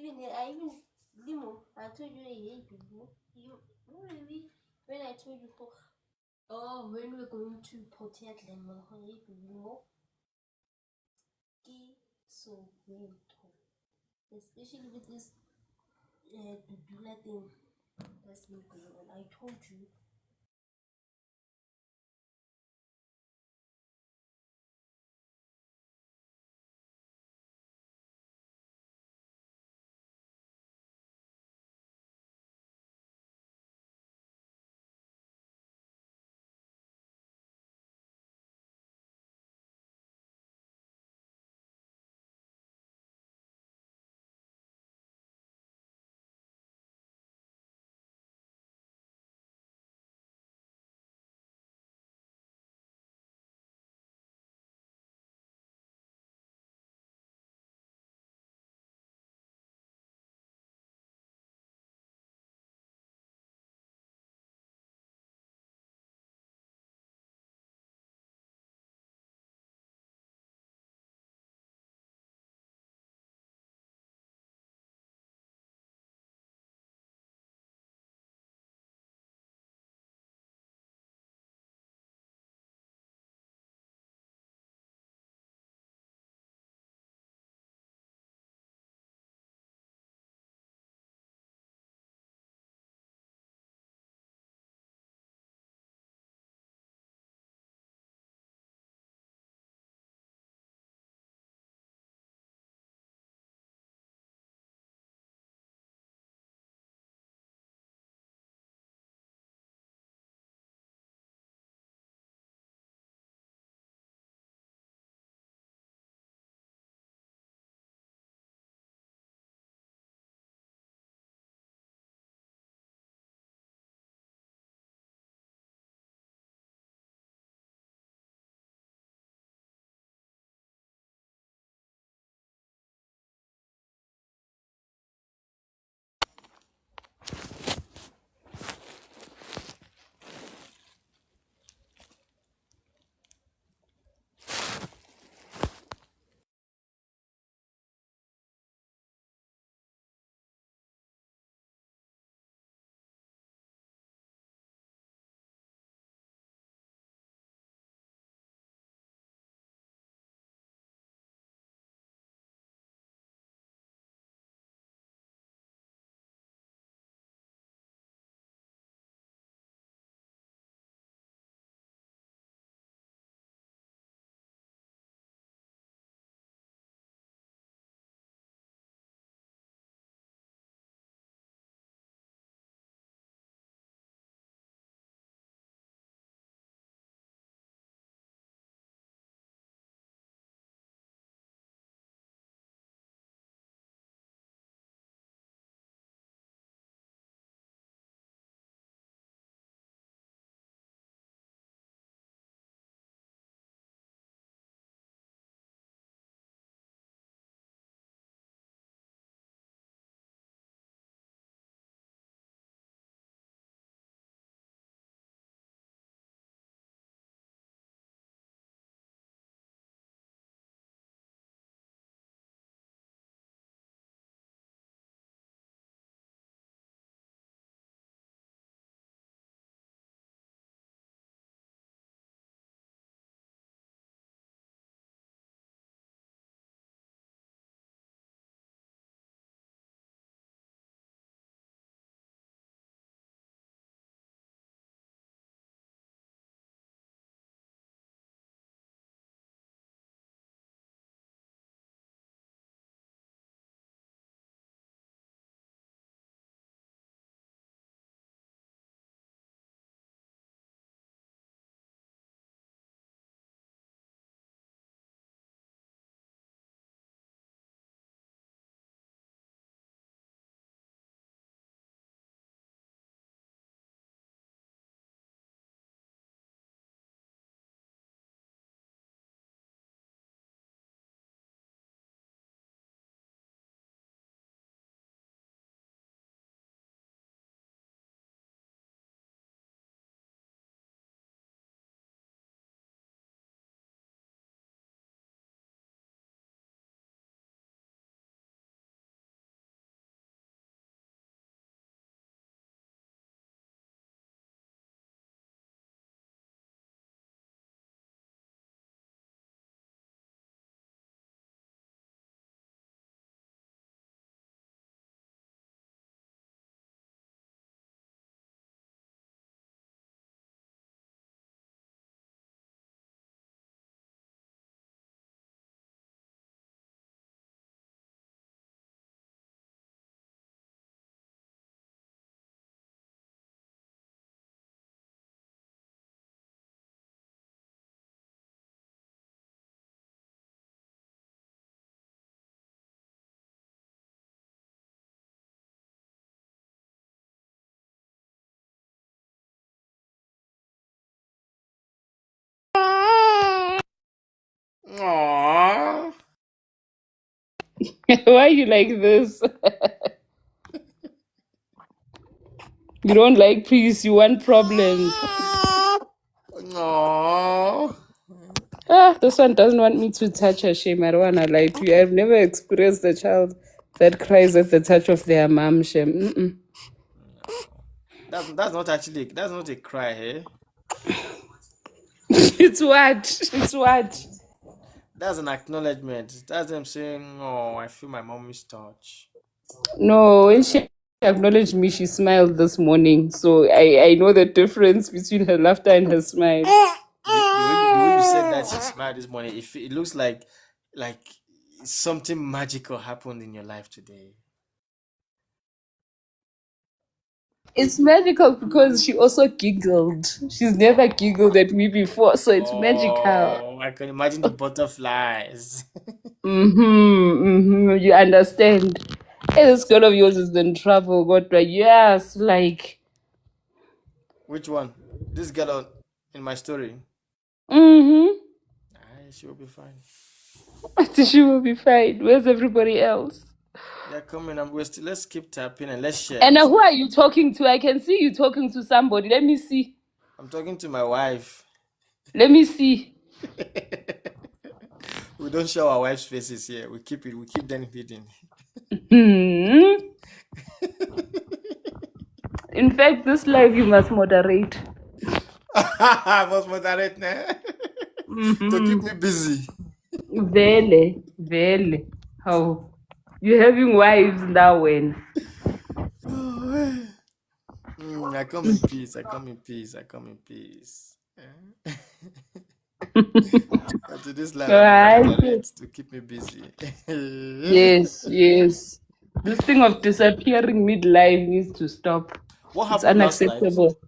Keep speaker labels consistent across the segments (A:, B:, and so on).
A: even Limo, I told you I hate Limo. You really when I told you for when we're going to Port Lemon, I hate Limo. So great, especially with this Dudula thing that's been going on. I told you.
B: Aww.
C: Why are you like this? You don't like peace, you want problems.
B: Aww.
C: This one doesn't want me to touch her. Shame. I don't want to lie to you. I've never experienced a child that cries at the touch of their mom. Shame.
B: That's not actually, that's not a cry, eh?
C: It's what? It's what?
B: That's an acknowledgement. That's them saying, "Oh, I feel my mommy's touch."
C: No, when she acknowledged me, she smiled this morning. So I know the difference between her laughter and her smile.
B: The way you said that she smiled this morning, it looks like something magical happened in your life today.
C: It's magical because she also giggled. She's never giggled at me before, so it's magical.
B: Oh, I can imagine the butterflies.
C: You understand? Hey, this girl of yours is in trouble, but yes, like,
B: Which one? This girl in my story.
C: mm-hmm.
B: She will be fine.
C: She will be fine. Where's everybody else?
B: They're coming. Let's keep tapping and let's share.
C: And who are you talking to? I can see you talking to somebody. Let me see.
B: I'm talking to my wife.
C: Let me see.
B: We don't show our wives' faces here. We keep them hidden.
C: In fact, this live you must moderate.
B: I must moderate now. To keep me busy.
C: Vele. How? You're having wives now when?
B: I come in peace. I come in peace. I come in peace. To this life, I moderate to keep me busy.
C: Yes. This thing of disappearing midlife needs to stop.
B: What happened?
C: It's unacceptable.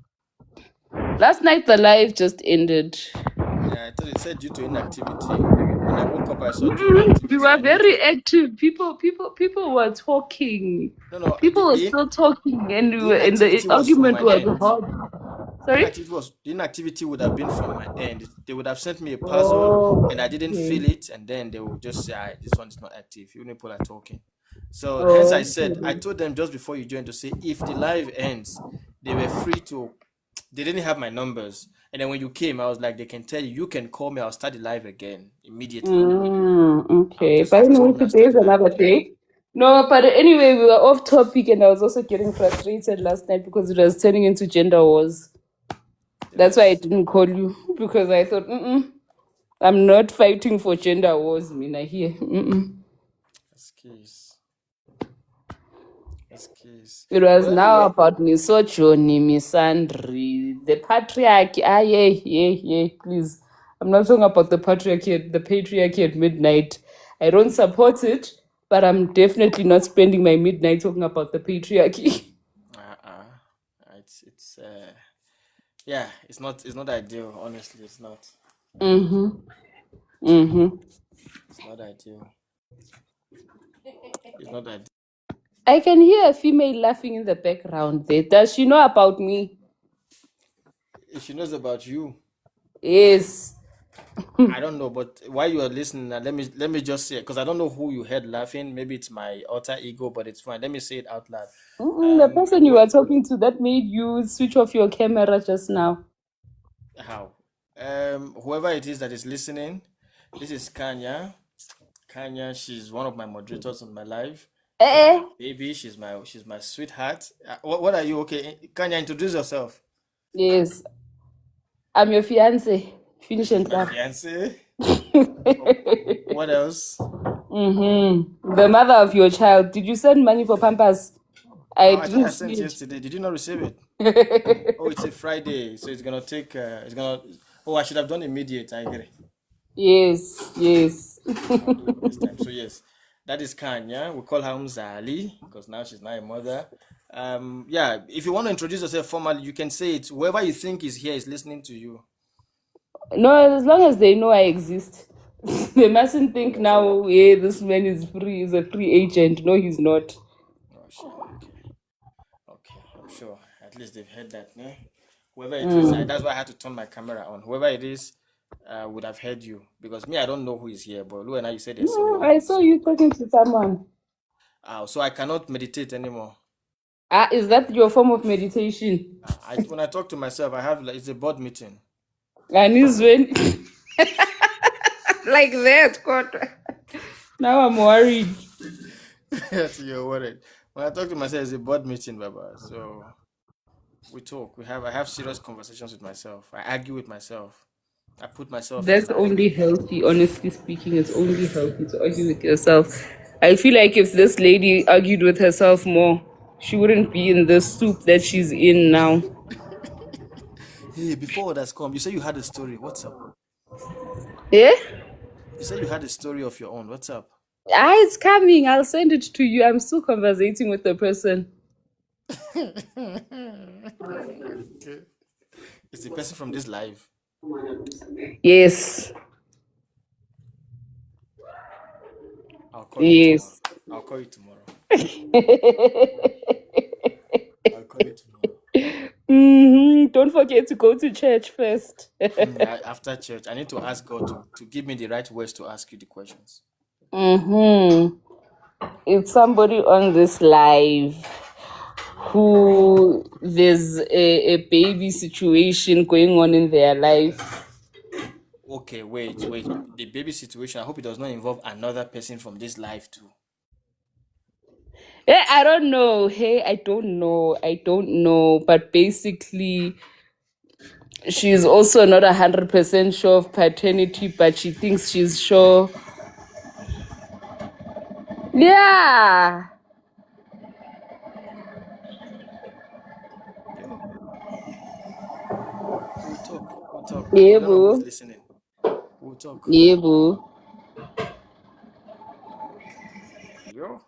C: Last night the live just ended.
B: Yeah, I thought it said due to inactivity. When I woke up, I saw inactivity.
C: We were very active. People were talking.
B: No.
C: People were still talking, and the argument was hot. Sorry?
B: The inactivity would have been from my end. They would have sent me a puzzle, and I didn't feel it, and then they would just say, "This one is not active." Even people are talking. So hence I said, I told them just before you joined to say, if the live ends, they were free to. They didn't have my numbers, and then when you came, I was like, they can tell you can call me. I'll start the live again immediately.
C: Okay, but anyway, today is another day. No, but anyway, we were off topic, and I was also getting frustrated last night because it was turning into gender wars. That's why I didn't call you, because I thought, I'm not fighting for gender wars, Mina here.
B: Excuse.
C: It was now about misogyny, misandry, the patriarchy. Yeah, please. I'm not talking about the patriarchy at midnight. I don't support it, but I'm definitely not spending my midnight talking about the patriarchy.
B: It's not ideal, honestly. It's not. It's not ideal. It's not ideal.
C: I can hear a female laughing in the background there. Does she know about me?
B: If she knows about you.
C: Yes.
B: I don't know, but while you are listening, let me just say it, because I don't know who you heard laughing. Maybe it's my alter ego, but it's fine. Let me say it out loud.
C: The person you were talking to that made you switch off your camera just now.
B: How? Whoever it is that is listening, this is Kanya. Kanya, she's one of my moderators on my live. Baby, she's my sweetheart. What are you? Okay, Kanya, introduce yourself.
C: Yes, I'm your fiance. Finish and
B: my fiance. What else?
C: The mother of your child. Did you send money for Pampers?
B: I thought I sent yesterday. Did you not receive it? It's a Friday, so it's gonna take. I should have done immediate. I get it.
C: Yes.
B: I'll do it this time. So yes, that is Kanya. We call her Mzali because now she's not a mother. If you want to introduce yourself formally, you can say it. Whoever you think is here is listening to you.
C: No, as long as they know I exist. They mustn't think now, this man is free, he's a free agent. No, he's not.
B: Oh, sure. Okay, I'm sure. At least they've heard that, no? Whoever it is, that's why I had to turn my camera on. Whoever it is, would have heard you because me, I don't know who is here. But Lou and I, you said there's
C: No,
B: someone
C: I
B: here,
C: saw
B: so
C: you talking to someone.
B: so I cannot meditate anymore.
C: Is that your form of meditation?
B: When I talk to myself, I have like it's a board meeting.
C: And is when like that, God. Now I'm worried.
B: So you're worried. When I talk to myself, it's a board meeting, Baba. So we talk. I have serious conversations with myself. I argue with myself. I put myself in
C: That's
B: line.
C: only healthy, honestly speaking. It's only healthy to argue with yourself. I feel like if this lady argued with herself more, she wouldn't be in the soup that she's in now.
B: Hey, before that's come, you say you had a story. What's up?
C: Yeah?
B: You say you had a story of your own. What's up?
C: It's coming. I'll send it to you. I'm still conversating with the person.
B: Okay. It's the person from this live.
C: Yes.
B: I'll call you tomorrow.
C: Yes.
B: I'll call you tomorrow. I'll call you tomorrow.
C: Don't forget to go to church first.
B: Yeah, after church, I need to ask God to give me the right words to ask you the questions.
C: Mm-hmm. It's somebody on this live who there's a baby situation going on in their life.
B: Okay, wait. The baby situation, I hope it does not involve another person from this life too.
C: I don't know. Hey, I don't know. I don't know. But basically, she's also not 100% sure of paternity, but she thinks she's sure. Yeah.
B: Yo, we'll talk. We'll talk.
C: Yeah,
B: We don't know who is
C: boo.
B: listening. We'll talk.
C: Yeah, boo.
B: Yo,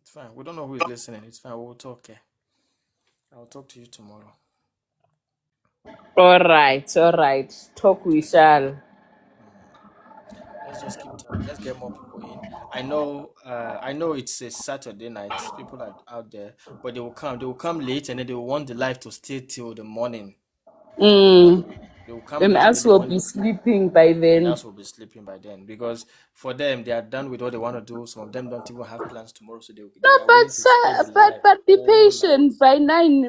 B: it's fine. We don't know who is listening. It's fine. We'll talk. I'll talk to you tomorrow.
C: All right. All right. Talk we shall.
B: Let's just keep talking. Let's get more people in. I know it's a Saturday night. People are out there, but they will come. They will come late and then they will want the life to stay till the morning. They will come
C: And
B: late and
C: us
B: then they
C: will
B: want
C: be sleeping by
B: and
C: then.
B: us will be sleeping by then because for them they are done with what they want to do. Some of them don't even have plans tomorrow, so
C: No,
B: they are
C: but
B: willing to stay the life the
C: but be
B: whole night.
C: patient. By nine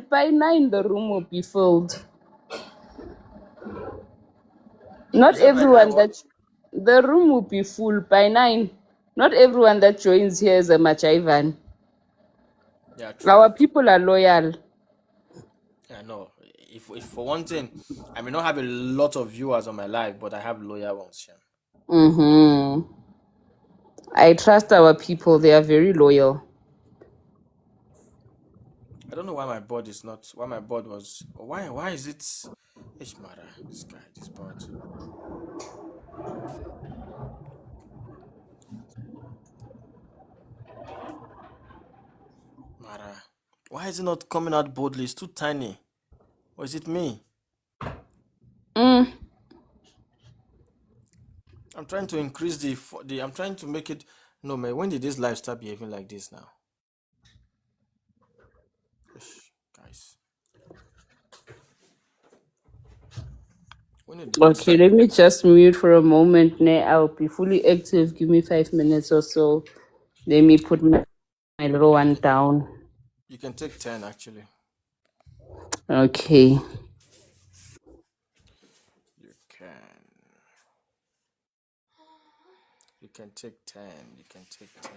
C: the room will be filled.
B: You
C: Not
B: said by nine
C: everyone
B: what?
C: that the room will be full by 9. Not everyone that joins here is a Machaivan.
B: Yeah, true.
C: Our people are loyal.
B: Yeah, no. If for one thing, I may not have a lot of viewers on my live, but I have loyal ones. Shem.
C: Mm-hmm. I trust our people. They are very loyal.
B: I don't know why my board is not. Why my board was. Why is it? Ishmara, this guy, this board. Mara. Why is it not coming out boldly? It's too tiny. Or is it me?
C: Mm.
B: I'm trying to increase the. I'm trying to make it. No, man. When did this life start behaving like this now? Ish, guys. When did this
C: Okay,
B: start
C: let me
B: behaving like
C: just mute for a moment. I'll be fully active. Give me 5 minutes or so. Let me put my little
B: this?
C: one down.
B: You can take 10 actually.
C: Okay.
B: You can. You can take 10. You can take 10.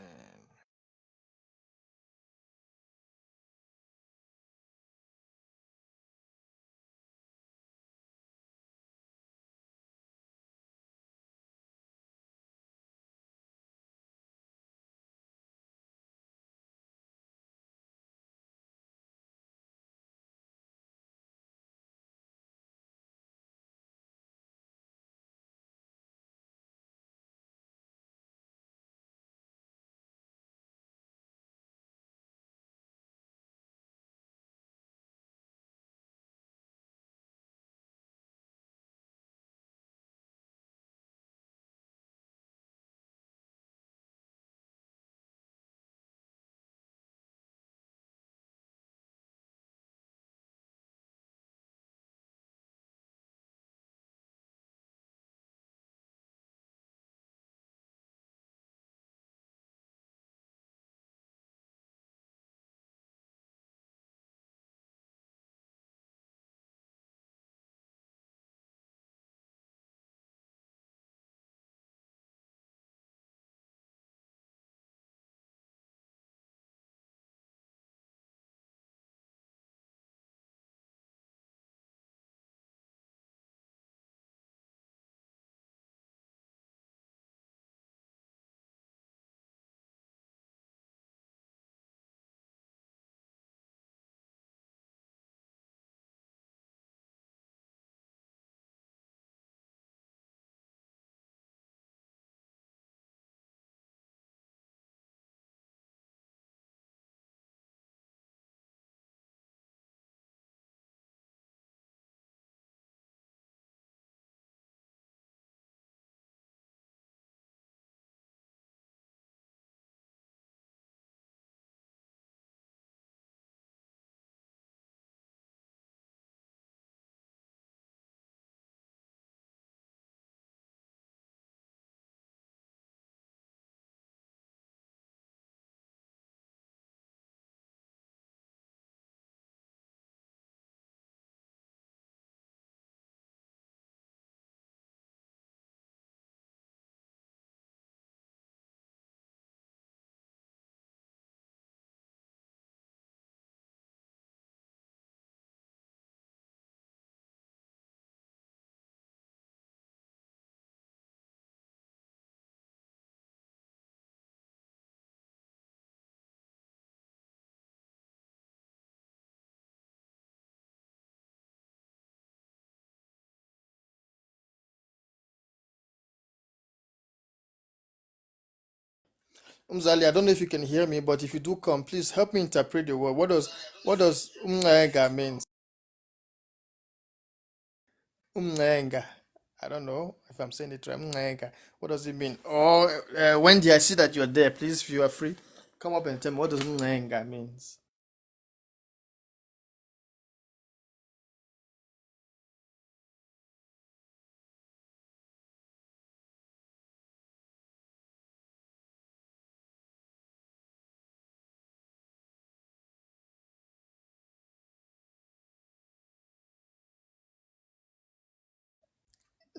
B: Umzali, I don't know if you can hear me, but if you do come, please help me interpret the word. What does umnenga means? Umnenga. I don't know if I'm saying it right. Umnenga. What does it mean? Oh, Wendy, I see that you're there. Please, if you are free, come up and tell me what does umnenga means.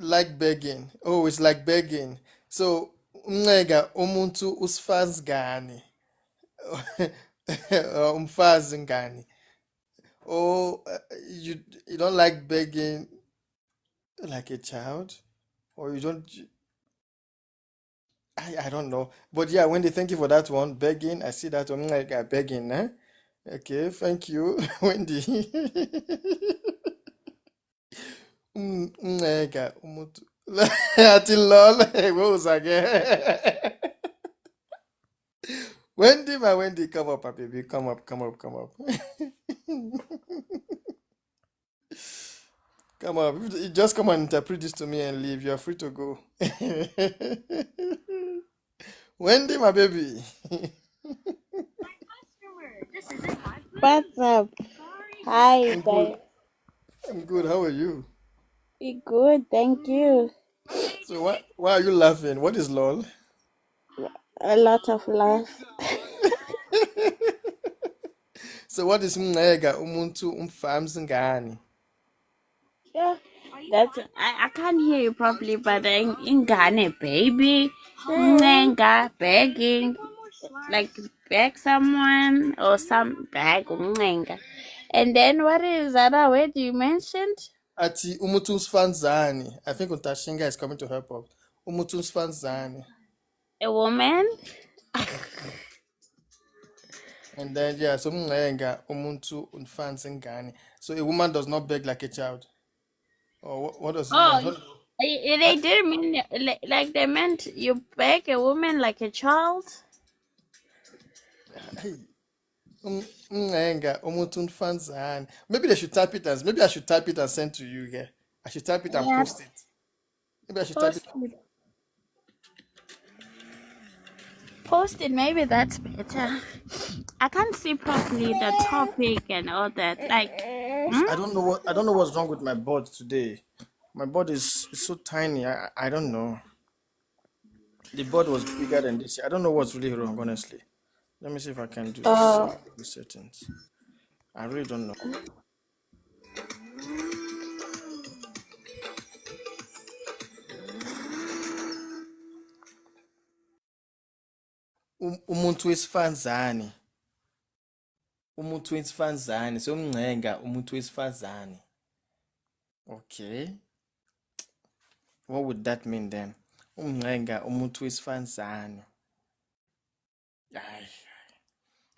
B: Like begging. Oh, it's like begging. So umnenga umuntu usifazane. Umfazingani. Oh, you don't like begging like a child, or you don't. I don't know, but yeah, Wendy, thank you for that one. Begging, I see that one. Like begging, eh? Okay, thank you, Wendy. Umutu. Ati lol. What was again? Wendy, my Wendy, come up, my baby. Come up, come up, come up. Come up. You just come and interpret this to me and leave. You are free to go. Wendy, my baby.
D: What's up? Hi,
B: I'm good.
D: guys.
B: I'm good. How are you?
D: We good, thank you.
B: So why are you laughing? What is lol?
D: A lot of love.
B: So what is mnega umuntu umfamzingani?
D: Yeah, I can't hear you properly, but in Ghana, baby, Nenga begging, like beg someone or some bag Nenga. And then what is that word you mentioned?
B: Ati umuntu umfanzani. I think Utashinga is coming to help us. Umuntu umfanzani.
D: A woman?
B: And then yeah, so mnega umuntu umfanzingani. So a woman does not beg like a child. Or what does it mean?
D: Oh, they didn't mean like they meant you beg a woman like a child.
B: Hey, mnega umuntu umfanzani. Maybe they should type it as. Maybe I should type it and send to you. Yeah, I should type it and
D: Yeah,
B: post it. Maybe I should type it.
D: post it. Maybe that's better. I can't see properly the topic and all that. Like,
B: I don't know what's wrong with my board today. My board is so tiny. I don't know. The board was bigger than this. I don't know what's really wrong, honestly. Let me see if I can do some settings. I really don't know. Umuntu wesifazane. Umuntu wesifazane. So mncenga umuntu wesifazane. Okay. What would that mean then? Umncenga umuntu wesifazane. Ay.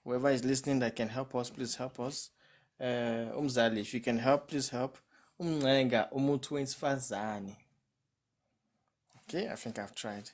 B: Whoever is listening that can help us, please help us. Umzali, if you can help, please help. Umncenga umuntu wesifazane. Okay, I think I've tried.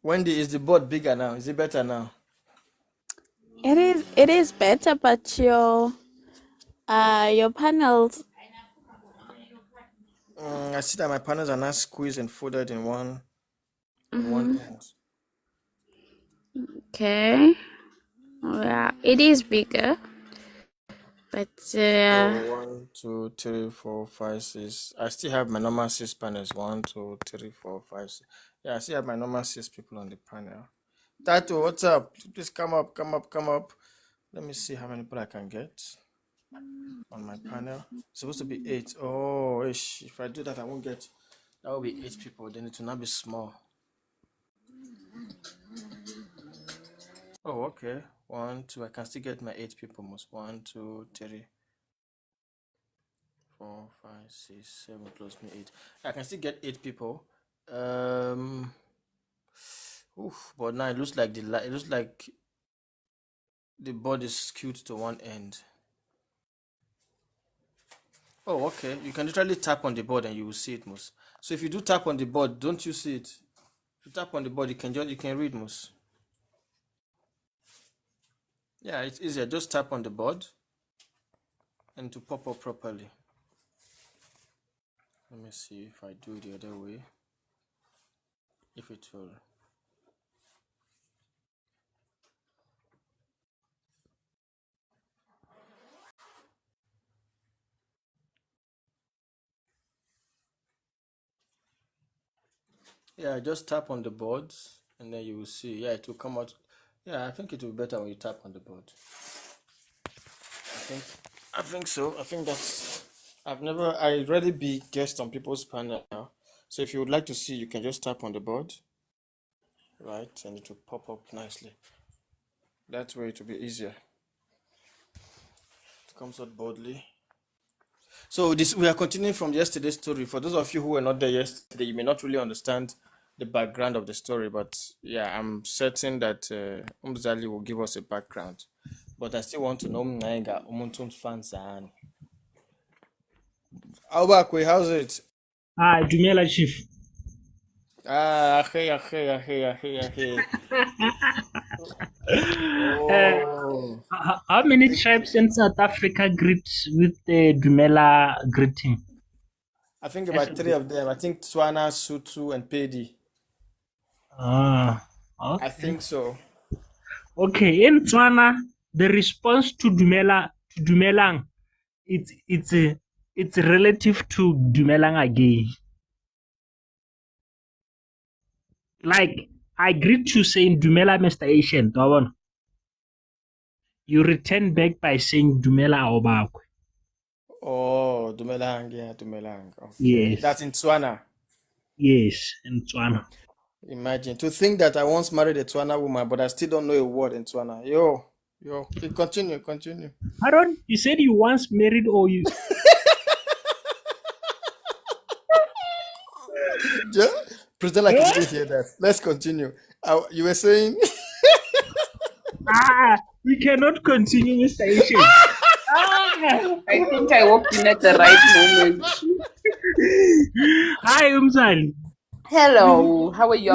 B: Wendy, is the board bigger now? Is it better now?
D: it is better, but your panels.
B: I see that my panels are not squeezed and folded in one end.
D: Okay. Yeah, it is bigger, but
B: So 1, 2, 3, 4, 5, 6. I still have my normal 6 panels. 1, 2, 3, 4, 5, 6. Yeah, I still have my normal 6 people on the panel. Tato, what's up? Please come up, come up, come up. Let me see how many people I can get on my panel. It's supposed to be 8. Oh, if I do that, I won't get. That will be 8 people. Then it will not be small. Oh, okay. 1, 2. I can still get my 8 people most. 1, 2, 3, 4, 5, 6, 7 plus me 8. I can still get 8 people. But now it looks like it looks like the board is skewed to one end. Oh, okay. You can literally tap on the board and you will see it most. So if you do tap on the board, don't you see it? If you tap on the board, you can read most. Yeah, it's easier. Just tap on the board and to pop up properly. Let me see if I do it the other way. If it will. Yeah, just tap on the board and then you will see. Yeah, it will come out. Yeah, I think it will be better when you tap on the board. I think so. I think that's. I already be guest on people's panel now. So if you would like to see, you can just tap on the board, right, and it will pop up nicely. That way it will be easier. It comes out boldly. So we are continuing from yesterday's story. For those of you who were not there yesterday, you may not really understand the background of the story, but yeah, I'm certain that Umzali will give us a background. But I still want to know Mnaiga Umuntum's fans and Albakwe, how's it?
E: Dumela Chief.
B: Hey. Oh.
E: How many tribes in South Africa greet with the Dumela greeting?
B: I think about 3 of them. I think Tswana, Sutu, and Pedi.
E: Okay.
B: I think so.
E: Okay, in Tswana, the response to Dumelang, it's relative to Dumelang again. Like, I greet you saying Dumela Mr. Asian, you return back by saying Dumela Obakwe.
B: Oh, Dumelang, yeah, Dumelang. Okay.
E: Yes.
B: That's in Tswana.
E: Yes, in Tswana.
B: Imagine to think that I once married a Tswana woman, but I still don't know a word in Tswana. Yo, continue.
E: Aaron, you said you once married or you...
B: Yeah? Pretend like you didn't hear that. Let's continue. You were saying?
E: We cannot continue, Mr. Asian.
C: I think I walked in at the right moment.
E: Hi, Umzali.
C: Hello, how are you?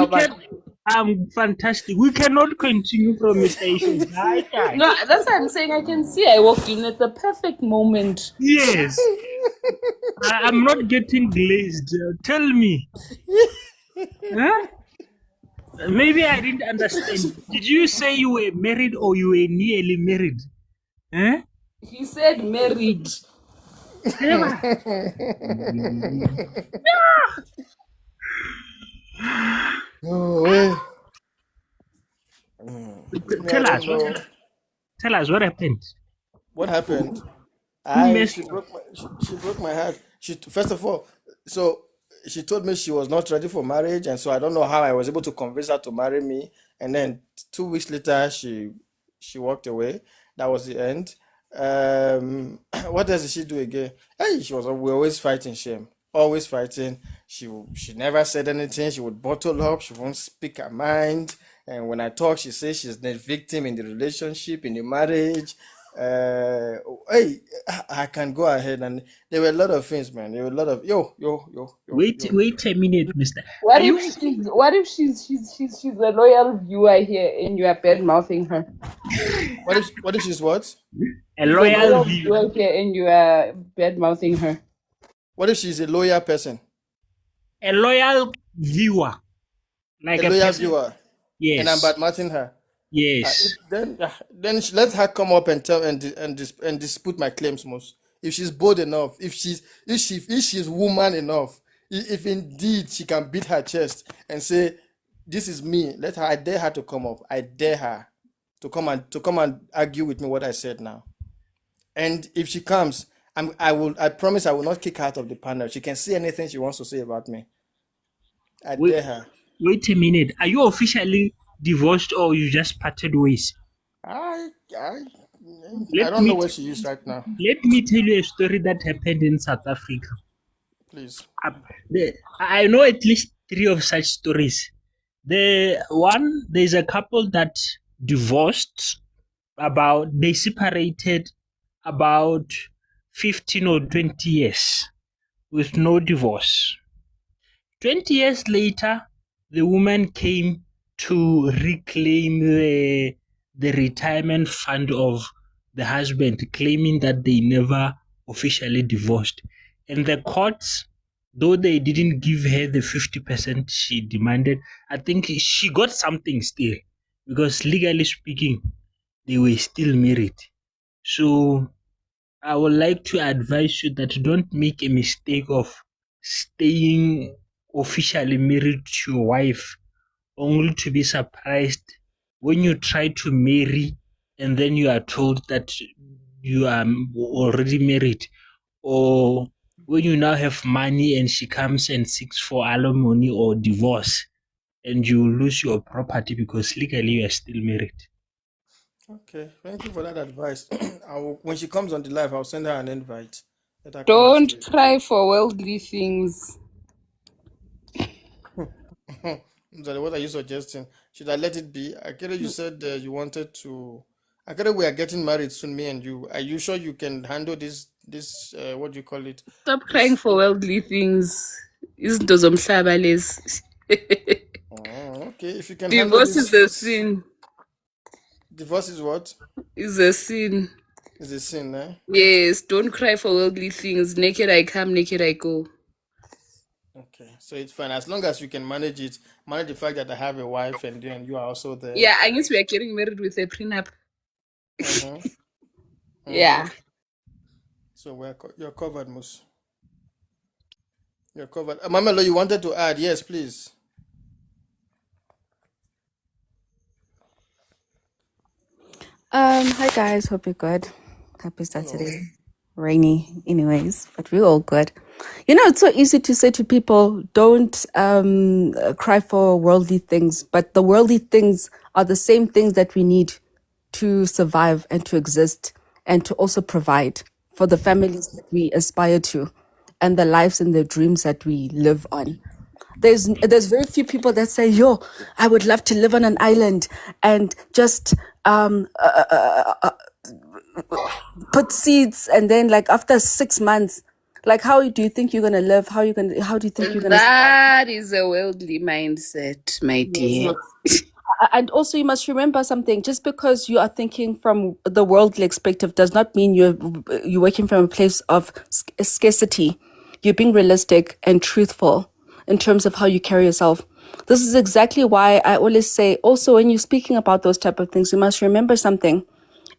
E: I'm fantastic. We cannot continue from Mr. Asian.
C: No, that's what I'm saying. I can see I walked in at the perfect moment.
E: Yes. I'm not getting glazed. Tell me. Huh? Maybe I didn't understand. Did you say you were married or you were nearly married? Huh?
C: He said married.
B: Oh,
E: Tell us what happened.
B: What happened? She broke my heart. First of all, so she told me she was not ready for marriage, and so I don't know how I was able to convince her to marry me. And then 2 weeks later, she walked away. That was the end. What else did she do again? Hey, we're always fighting, shame. Always fighting. She never said anything. She would bottle up. She won't speak her mind. And when I talk, she says she's the victim in the relationship, in the marriage. Hey, I can go ahead, and there were a lot of things, man. There were a lot of
E: Wait a minute, Mister.
C: What if she's a loyal viewer here and you are bad mouthing her?
B: What if she's what?
E: A loyal viewer
C: here and you are bad mouthing her.
B: What if she's a loyal person?
E: A loyal viewer, like
B: a loyal viewer.
E: Yes.
B: And I'm bad mouthing her.
E: Yes.
B: Then let her come up and tell and dispute my claims most. If she's bold enough, if she's woman enough, if indeed she can beat her chest and say, "This is me," I dare her to come up. I dare her to come and argue with me what I said now. And if she comes, I promise I will not kick her out of the panel. She can say anything she wants to say about me. I dare her.
E: Wait a minute. Are you officially divorced or you just parted ways?
B: I
E: Let
B: don't know
E: me
B: where she is right now.
E: let me tell you a story that happened in South Africa.
B: Please.
E: I know at least 3 of such stories. There's a couple that divorced they separated about 15 or 20 years with no divorce. 20 years later, the woman came to reclaim the retirement fund of the husband, claiming that they never officially divorced. And the courts, though they didn't give her the 50% she demanded, I think she got something still, because legally speaking, they were still married. So I would like to advise you that don't make a mistake of staying officially married to your wife, only to be surprised when you try to marry and then you are told that you are already married, or when you now have money and she comes and seeks for alimony or divorce, and you lose your property because legally you are still married.
B: Okay, thank you for that advice. When she comes on the live, I'll send her an invite. Let her come
C: Don't
B: straight.
C: cry for worldly things.
B: Mzali, what are you suggesting? Should I let it be? Akere, you said you wanted to. Akere, we are getting married soon, me and you. Are you sure you can handle this? What do you call it?
C: Stop crying for worldly things. Izinto zomhlaba lezi.
B: Okay, if you can handle
C: Divorce is
B: this,
C: a sin.
B: divorce is what?
C: Is a sin.
B: Is a sin, eh?
C: Yes, don't cry for worldly things. Naked I come, naked I go.
B: Okay, so it's fine as long as you can manage it. Manage the fact that I have a wife and then you are also there.
C: Yeah, I guess we are getting married with a prenup.
B: Mhm.
C: Yeah.
B: So you're covered, Mus. You're covered. Mamelo, you wanted to add? Yes, please.
F: Hi guys, hope you're good. Happy Saturday. Rainy, anyways, but we're all good. You know, it's so easy to say to people, don't cry for worldly things, but the worldly things are the same things that we need to survive and to exist and to also provide for the families that we aspire to and the lives and the dreams that we live on. There's very few people that say, yo, I would love to live on an island and just put seeds, and then like after 6 months, like how do you think you're gonna live? How do you think you're gonna
C: That is a worldly mindset, my dear.
F: and also you must remember something. Just because you are thinking from the worldly perspective does not mean you're working from a place of scarcity. You're being realistic and truthful in terms of how you carry yourself. This is exactly why I always say, also when you're speaking about those type of things, you must remember something.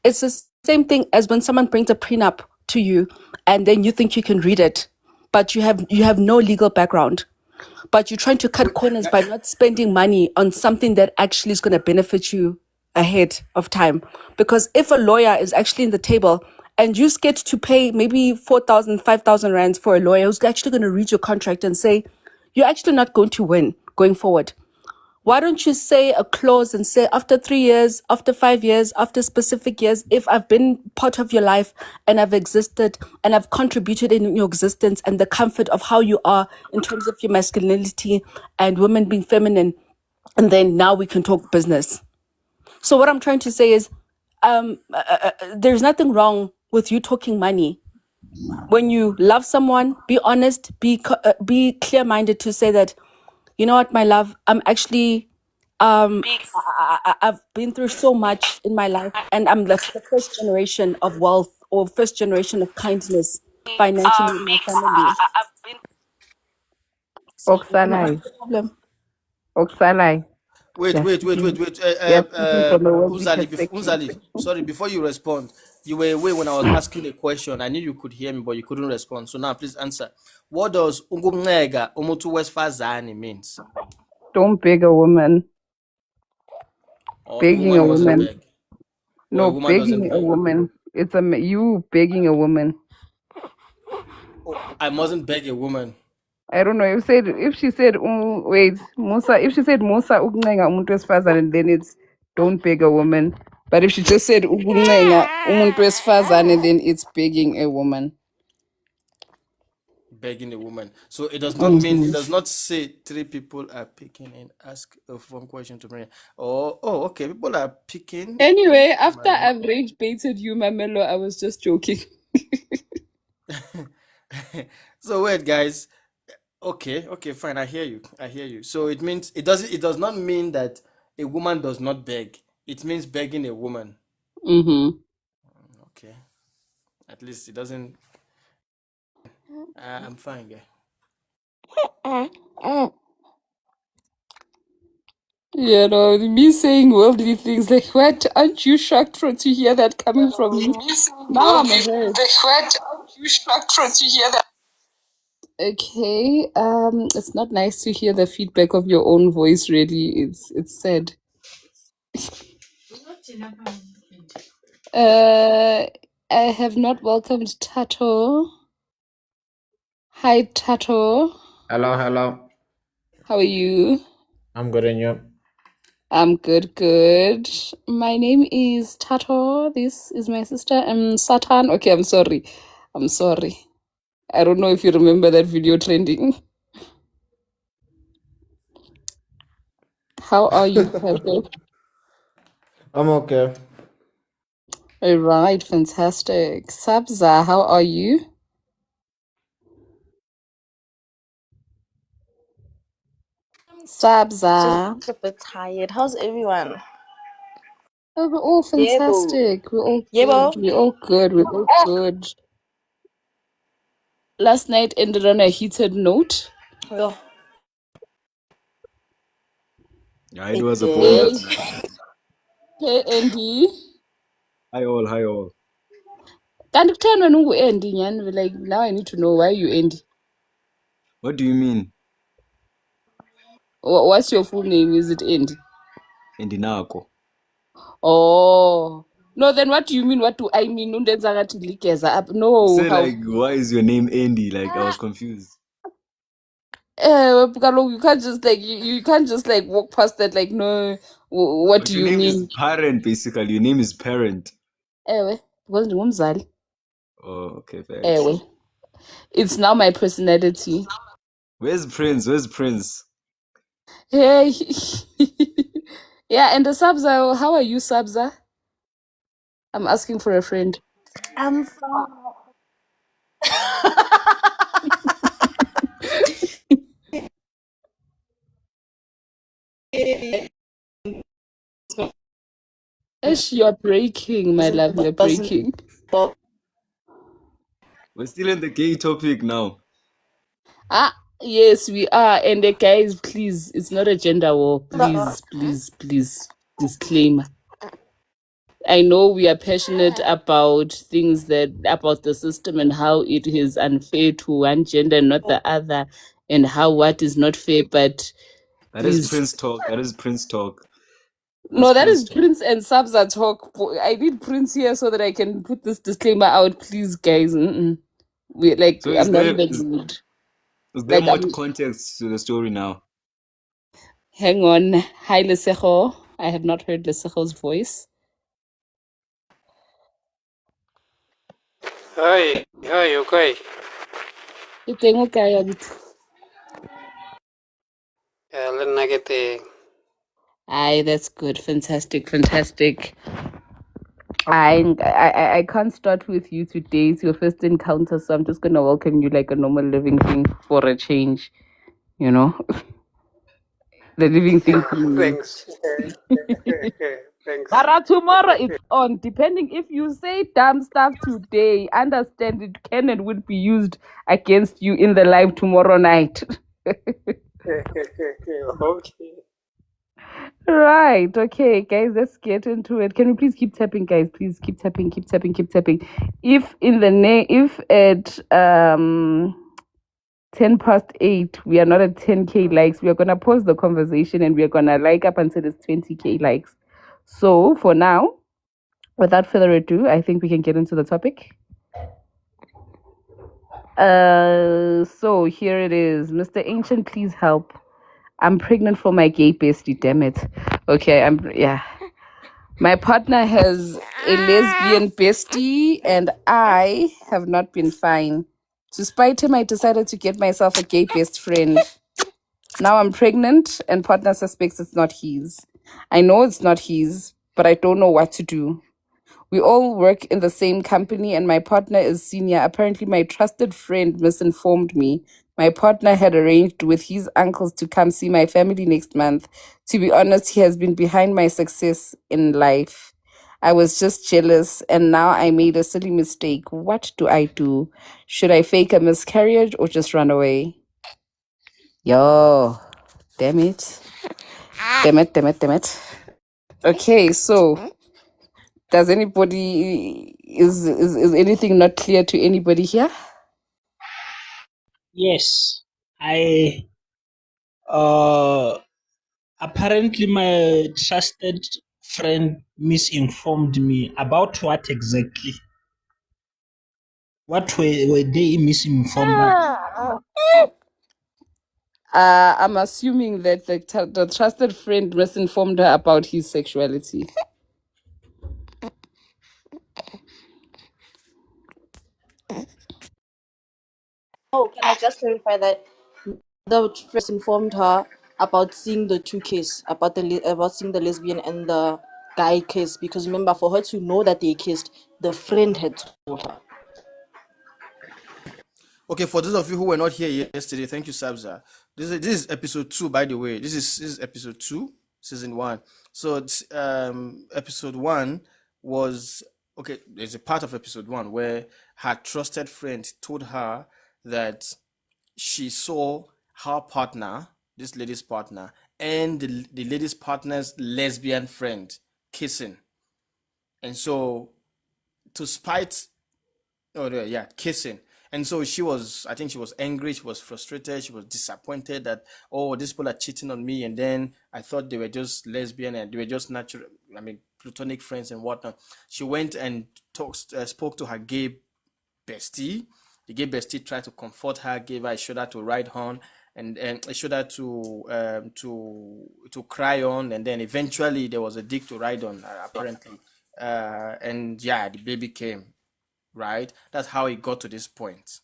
F: It's the same thing as when someone brings a prenup to you and then you think you can read it, but you have no legal background. But you're trying to cut corners by not spending money on something that actually is going to benefit you ahead of time. Because if a lawyer is actually in the table and you get to pay maybe 4,000, 5,000 rands for a lawyer who's actually going to read your contract and say, you're actually not going to win going forward. Why don't you say a clause and say after 3 years, after 5 years, after specific years, if I've been part of your life and I've existed and I've contributed in your existence and the comfort of how you are in terms of your masculinity and women being feminine, and then now we can talk business. So what I'm trying to say is there's nothing wrong with you talking money. When you love someone, be honest, be clear-minded to say that, you know what, my love, I'm actually, I've been through so much in my life, and I'm the first generation of wealth or first generation of kindness financially in my family.
C: Oksalai.
F: Problem.
C: Oksalai.
B: Wait.
C: Yeah, speaking from a worldly perspective.
B: Unzali, sorry, before you respond, you were away when I was asking a question. I knew you could hear me, but you couldn't respond. So now please answer. What does ungumnega umutu wesfazane means?
C: Don't beg a woman.
B: Or
C: Begging a
B: doesn't
C: woman.
B: beg? Or
C: No,
B: a woman doesn't
C: begging a
B: beg?
C: woman. It's you begging a woman.
B: Oh, I mustn't beg a woman.
C: I don't know. If she said wait, Musa, if she said Musa ukuncenga umuntu wesifazane, then it's don't beg a woman. But if she just said "Ukuncenga umuntu wesifazane," then it's begging a woman.
B: Begging a woman. So it does not mean, it does not say three people are picking and ask one question to Maria. Oh, okay. People are picking.
C: Anyway, after I've rage baited you, Mamelo, I was just joking.
B: So wait, guys. Okay, fine. I hear you. So it means it does not mean that a woman does not beg. It means begging a woman. Okay. At least it doesn't. I'm fine, yeah.
C: You know, me saying worldly things like, what? Aren't you shocked to hear that coming from me? Now I'm hurt. What? Aren't you shocked to hear that? Okay, it's not nice to hear the feedback of your own voice, really. It's sad. I have not welcomed Tato. Hi, Tato.
G: Hello.
C: How are you?
G: I'm good, and you?
C: I'm good. My name is Tato. This is my sister, Satan. Okay, I'm sorry. I don't know if you remember that video trending. How are you, Tato?
G: I'm okay.
C: All right, fantastic. Sabza, how are you? Sabza.
H: Just a bit tired. How's everyone?
C: Oh, we're all fantastic. We're all
H: Yebo.
C: good. We're all good. Last night ended on a heated note.
H: Yo.
I: Yeah, it was a
H: did.
I: bomb last night.
C: Hey, Andy.
I: Hi all.
C: Kanti kuthiwa wena ungu-Andy nyani? Like, now I need to know why you Andy.
I: What do you mean?
C: What's your full name? Is it Andy?
I: Indinako.
C: Oh. No, then what do you mean? What do I mean? Undenza ngathi ligeza up. No.
I: Say like, why is your name Andy? Like, I was confused.
C: Kaloku, you can't just like you can't just like walk past that like no. What
I: But
C: do
I: your
C: you
I: name
C: mean?
I: is parent, basically. Your name is parent.
C: Because ndingumzali.
I: Oh, okay, thanks.
C: Ewe. It's now my personality.
I: Where's Prince?
C: Hey. Yeah, and the Sabza, how are you, Sabza? I'm asking for a friend.
H: I'm fine.
C: Ish, you're breaking, my love. You're breaking.
I: We're still in the gay topic now.
C: Yes, we are. And guys, please, it's not a gender war. Please. Disclaimer. I know we are passionate about things about the system and how it is unfair to one gender and not the other, and how what is not fair, but
I: That is Prince talk.
C: No, that is Prince and Sabza talk. I need Prince here so that I can put this disclaimer out, please, guys. We like.
I: So
C: I'm not in the mood.
I: Is there more context to the story now?
C: Hang on. Hi, Lesejo. I have not heard Lesejo's voice.
J: Hi, okay.
C: You think okay, Abit? Aye, that's good. Fantastic. I can't start with you today. It's your first encounter, so I'm just gonna welcome you like a normal living thing for a change. You know, the living thing.
J: Thanks. Thanks.
C: But tomorrow it's on. Depending if you say dumb stuff today, understand it can and would be used against you in the live tomorrow night.
J: Okay.
C: Right. Okay, guys, let's get into it. Can we please keep tapping, guys? Please keep tapping. If at 8:10 we are not at 10K likes, we are gonna pause the conversation and we are gonna like up until it's 20K likes. So for now, without further ado, I think we can get into the topic. So here it is. Mr. Ancient, please help. I'm pregnant for my gay bestie, damn it. Okay, My partner has a lesbian bestie, and I have not been fine. To spite him, I decided to get myself a gay best friend. Now I'm pregnant, and partner suspects it's not his. I know it's not his, but I don't know what to do. We all work in the same company, and my partner is senior. Apparently, my trusted friend misinformed me. My partner had arranged with his uncles to come see my family next month. To be honest, he has been behind my success in life. I was just jealous, and now I made a silly mistake. What do I do? Should I fake a miscarriage or just run away? Yo, damn it. Damn it, damn it, damn it. Okay, so does anybody is anything not clear to anybody here?
E: Yes, I apparently my trusted friend misinformed me about what exactly. What were they misinformed about?
C: I'm assuming that the trusted friend misinformed her about his sexuality.
H: Oh, can I just clarify that the first informed her about seeing the two case, about about seeing the lesbian and the guy kiss, because remember, for her to know that they kissed, the friend had told her.
B: Okay, for those of you who were not here yesterday, thank you, Sabza. This is episode 2, by the way. This is episode 2, season 1. So it's, episode 1 was okay. There's a part of episode 1 where her trusted friend told her that she saw her partner, this lady's partner, and the lady's partner's lesbian friend kissing, and so to spite, oh yeah, kissing. And so I think she was angry, she was frustrated, she was disappointed that, oh, these people are cheating on me. And then I thought they were just lesbian and they were just natural, I mean, platonic friends and whatnot. She went and spoke to her gay bestie. The gay bestie tried to comfort her, gave her a shoulder to ride on, and a shoulder to cry on, and then eventually there was a dick to ride on, apparently. And yeah, the baby came. Right? That's how it got to this point.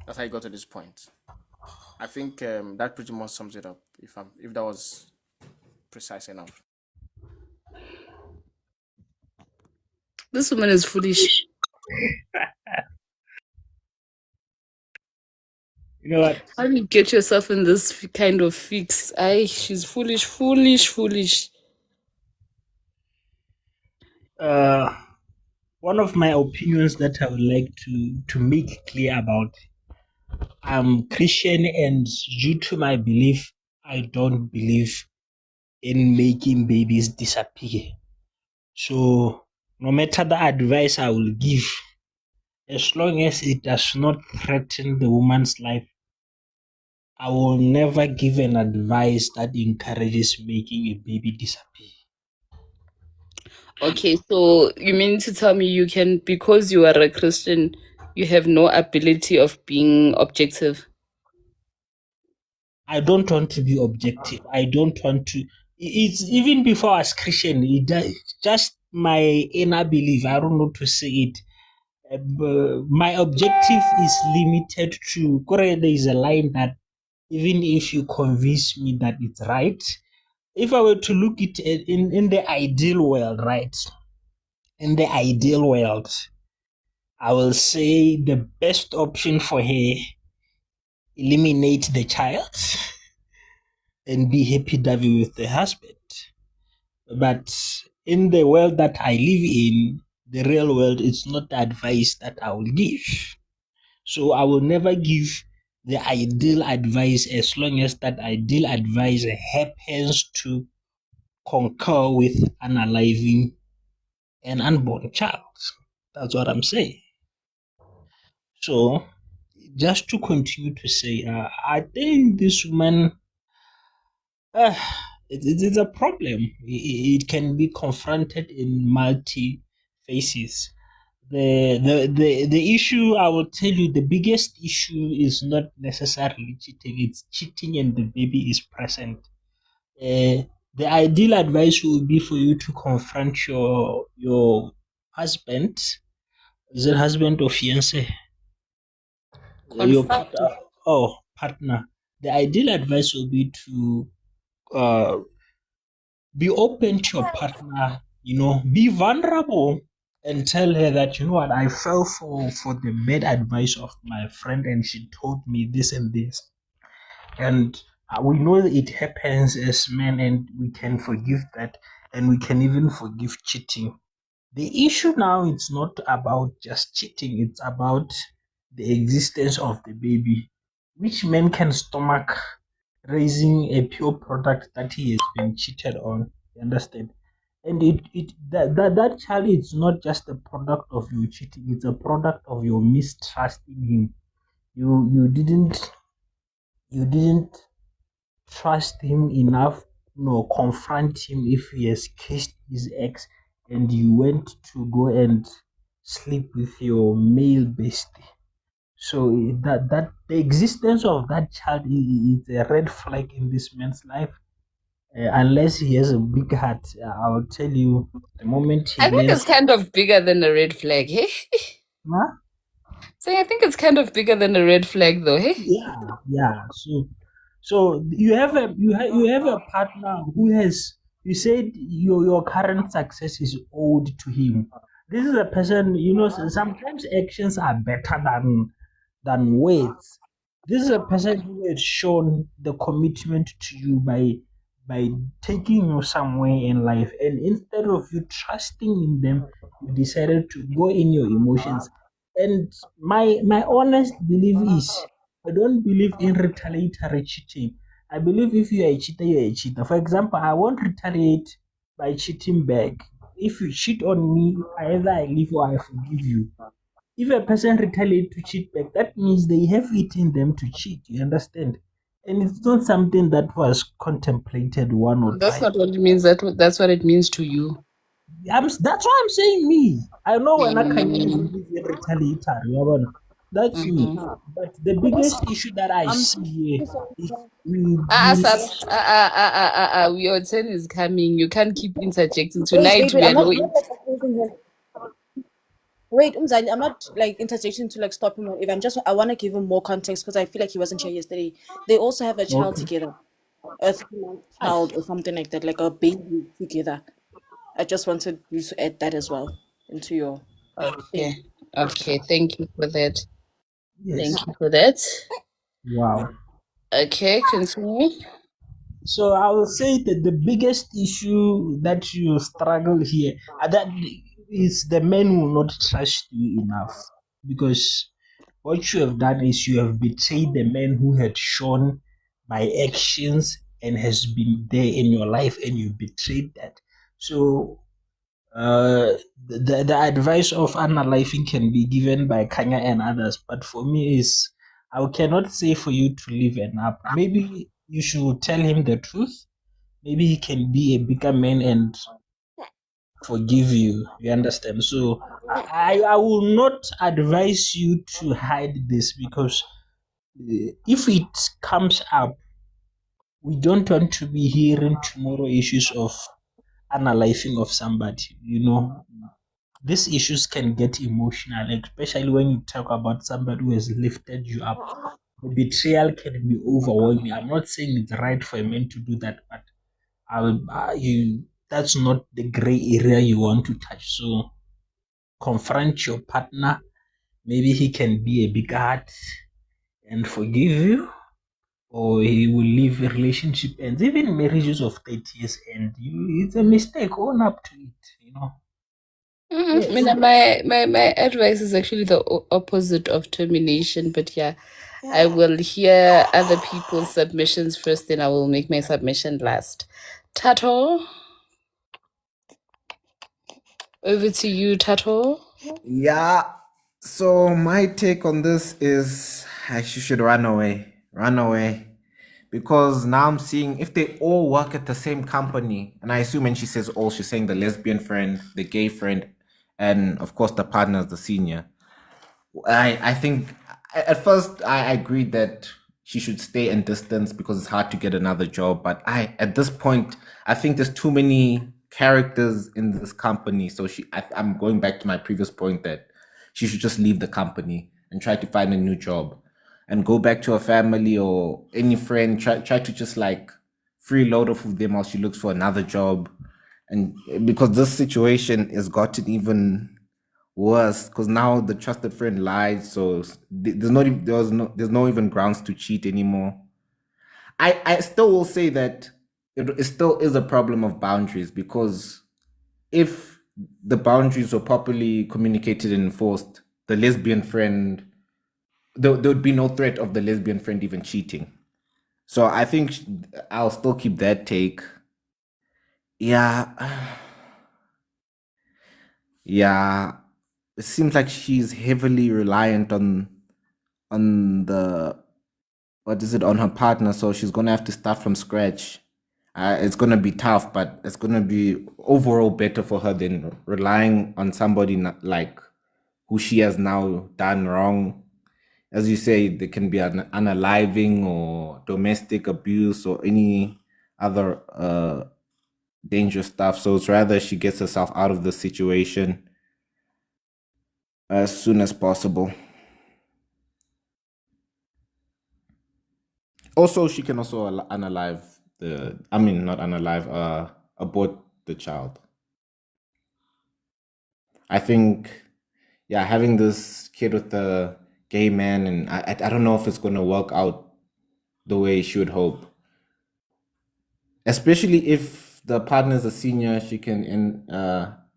B: I think that pretty much sums it up. If that was precise enough.
C: This woman is foolish.
E: You know what?
C: How do you get yourself in this kind of fix? She's foolish.
E: One of my opinions that I would like to make clear about, I'm Christian, and due to my belief, I don't believe in making babies disappear. So no matter the advice I will give, as long as it does not threaten the woman's life, I will never give an advice that encourages making a baby disappear.
C: Okay, so you mean to tell me you can, because you are a Christian, you have no ability of being objective?
E: I don't want to be objective. I don't want to. It's even before as Christian. Just my inner belief. I don't know to say it. My objective is limited to. There is a line that even if you convince me that it's right, if I were to look at it in the ideal world, right? In the ideal world, I will say the best option for her, eliminate the child and be happy-dovey with the husband. But in the world that I live in, the real world, it's not the advice that I will give. So I will never give the ideal advice as long as that ideal advice happens to concur with unaliving an unborn child. That's what I'm saying. So just to continue to say, I think this woman, it's a problem. It can be confronted in multi faces. The issue, I will tell you, the biggest issue is not necessarily cheating. It's cheating and the baby is present. the ideal advice would be for you to confront your husband. Is it husband or fiance? Your
C: Confront.
E: partner. The ideal advice would be to be open to your partner, be vulnerable and tell her that, what, I fell for the bad advice of my friend and she told me this and this. And we know that it happens as men and we can forgive that and we can even forgive cheating. The issue now is not about just cheating, it's about the existence of the baby. Which man can stomach raising a pure product that he has been cheated on? You understand? And that child is not just a product of your cheating, it's a product of your mistrust in him. You didn't trust him enough, confront him if he has kissed his ex and you went to go and sleep with your male bestie. So that the existence of that child is a red flag in this man's life. Unless he has a big heart, I will tell you, the moment he
C: I think it's
E: left.
C: kind of bigger than a red flag, hey?
E: Huh?
C: So I think it's kind of bigger than a red flag, though, hey?
E: Yeah. So you have a partner who has. You said your current success is owed to him. This is a person. Sometimes actions are better than words. This is a person who has shown the commitment to you by taking you somewhere in life, and instead of you trusting in them, you decided to go in your emotions. And my honest belief is, I don't believe in retaliatory cheating. I believe if you are a cheater, you are a cheater. For example, I won't retaliate by cheating back. If you cheat on me, either I leave or I forgive you. If a person retaliates to cheat back, that means they have it in them to cheat. You understand? And it's not something that was contemplated one or
C: That's
E: twice.
C: not what it means. That's what it means to you.
E: That's why I'm saying me. I know when I can be retaliatory. That's me. But the biggest issue that I see here is
C: Your turn is coming. You can't keep interjecting.
H: Wait,
C: Tonight we are
H: I'm not
C: low.
H: like opposing him. Wait, Umzali, I'm not like interjecting to like stop him or if I want to give him more context because I feel like he wasn't here yesterday. They also have a child
E: Okay.
H: together, a 3-month child or something like that, like a baby together. I just wanted you to add that as well into your
C: Okay. Okay. Thank you for that.
E: Yes.
C: Thank you for that.
E: Wow.
C: Okay, continue.
E: So I will say that the biggest issue that you struggle here that is the men who will not trust you enough, because what you have done is you have betrayed the man who had shown by actions and has been there in your life, and you betrayed that. So the advice of analyzing can be given by Kanya and others, but for me is I cannot say for you to live an up. Maybe you should tell him the truth. Maybe he can be a bigger man and forgive you. You understand? So I will not advise you to hide this, because if it comes up, we don't want to be hearing tomorrow issues of analyzing of somebody. These issues can get emotional, especially when you talk about somebody who has lifted you up. The betrayal can be overwhelming. I'm not saying it's right for a man to do that, but that's not the gray area you want to touch. So confront your partner. Maybe he can be a big heart and forgive you, or he will leave a relationship ends. Even marriages of 30 years end. It's a mistake. Own up to it.
C: I mean, my advice is actually the opposite of termination, but yeah, I will hear other people's submissions first, then I will make my submission last. Tato, over to you, Tato.
G: Yeah. So my take on this is she should run away. Run away. Because now I'm seeing if they all work at the same company, and I assume when she says all, she's saying the lesbian friend, the gay friend, and of course the partner is the senior. I think at first I agreed that she should stay in distance because it's hard to get another job. But at this point, I think there's too many characters in this company. So I'm going back to my previous point that she should just leave the company and try to find a new job and go back to her family or any friend. Try to just like freeload off of them while she looks for another job. And because this situation has gotten even worse, because now the trusted friend lied, so there's no even grounds to cheat anymore. I still will say that it still is a problem of boundaries, because if the boundaries were properly communicated and enforced, the lesbian friend, there would be no threat of the lesbian friend even cheating. So I think I'll still keep that take. Yeah. Yeah. It seems like she's heavily reliant on the on her partner, so she's gonna have to start from scratch. It's gonna be tough, but it's gonna be overall better for her than relying on somebody like who she has now done wrong. As you say, there can be an unaliving or domestic abuse or any other dangerous stuff. So it's rather she gets herself out of the situation as soon as possible. Also, she can also unalive abort the child. I think, yeah, having this kid with the gay man, and I don't know if it's going to work out the way she would hope. Especially if the partner is a senior, she can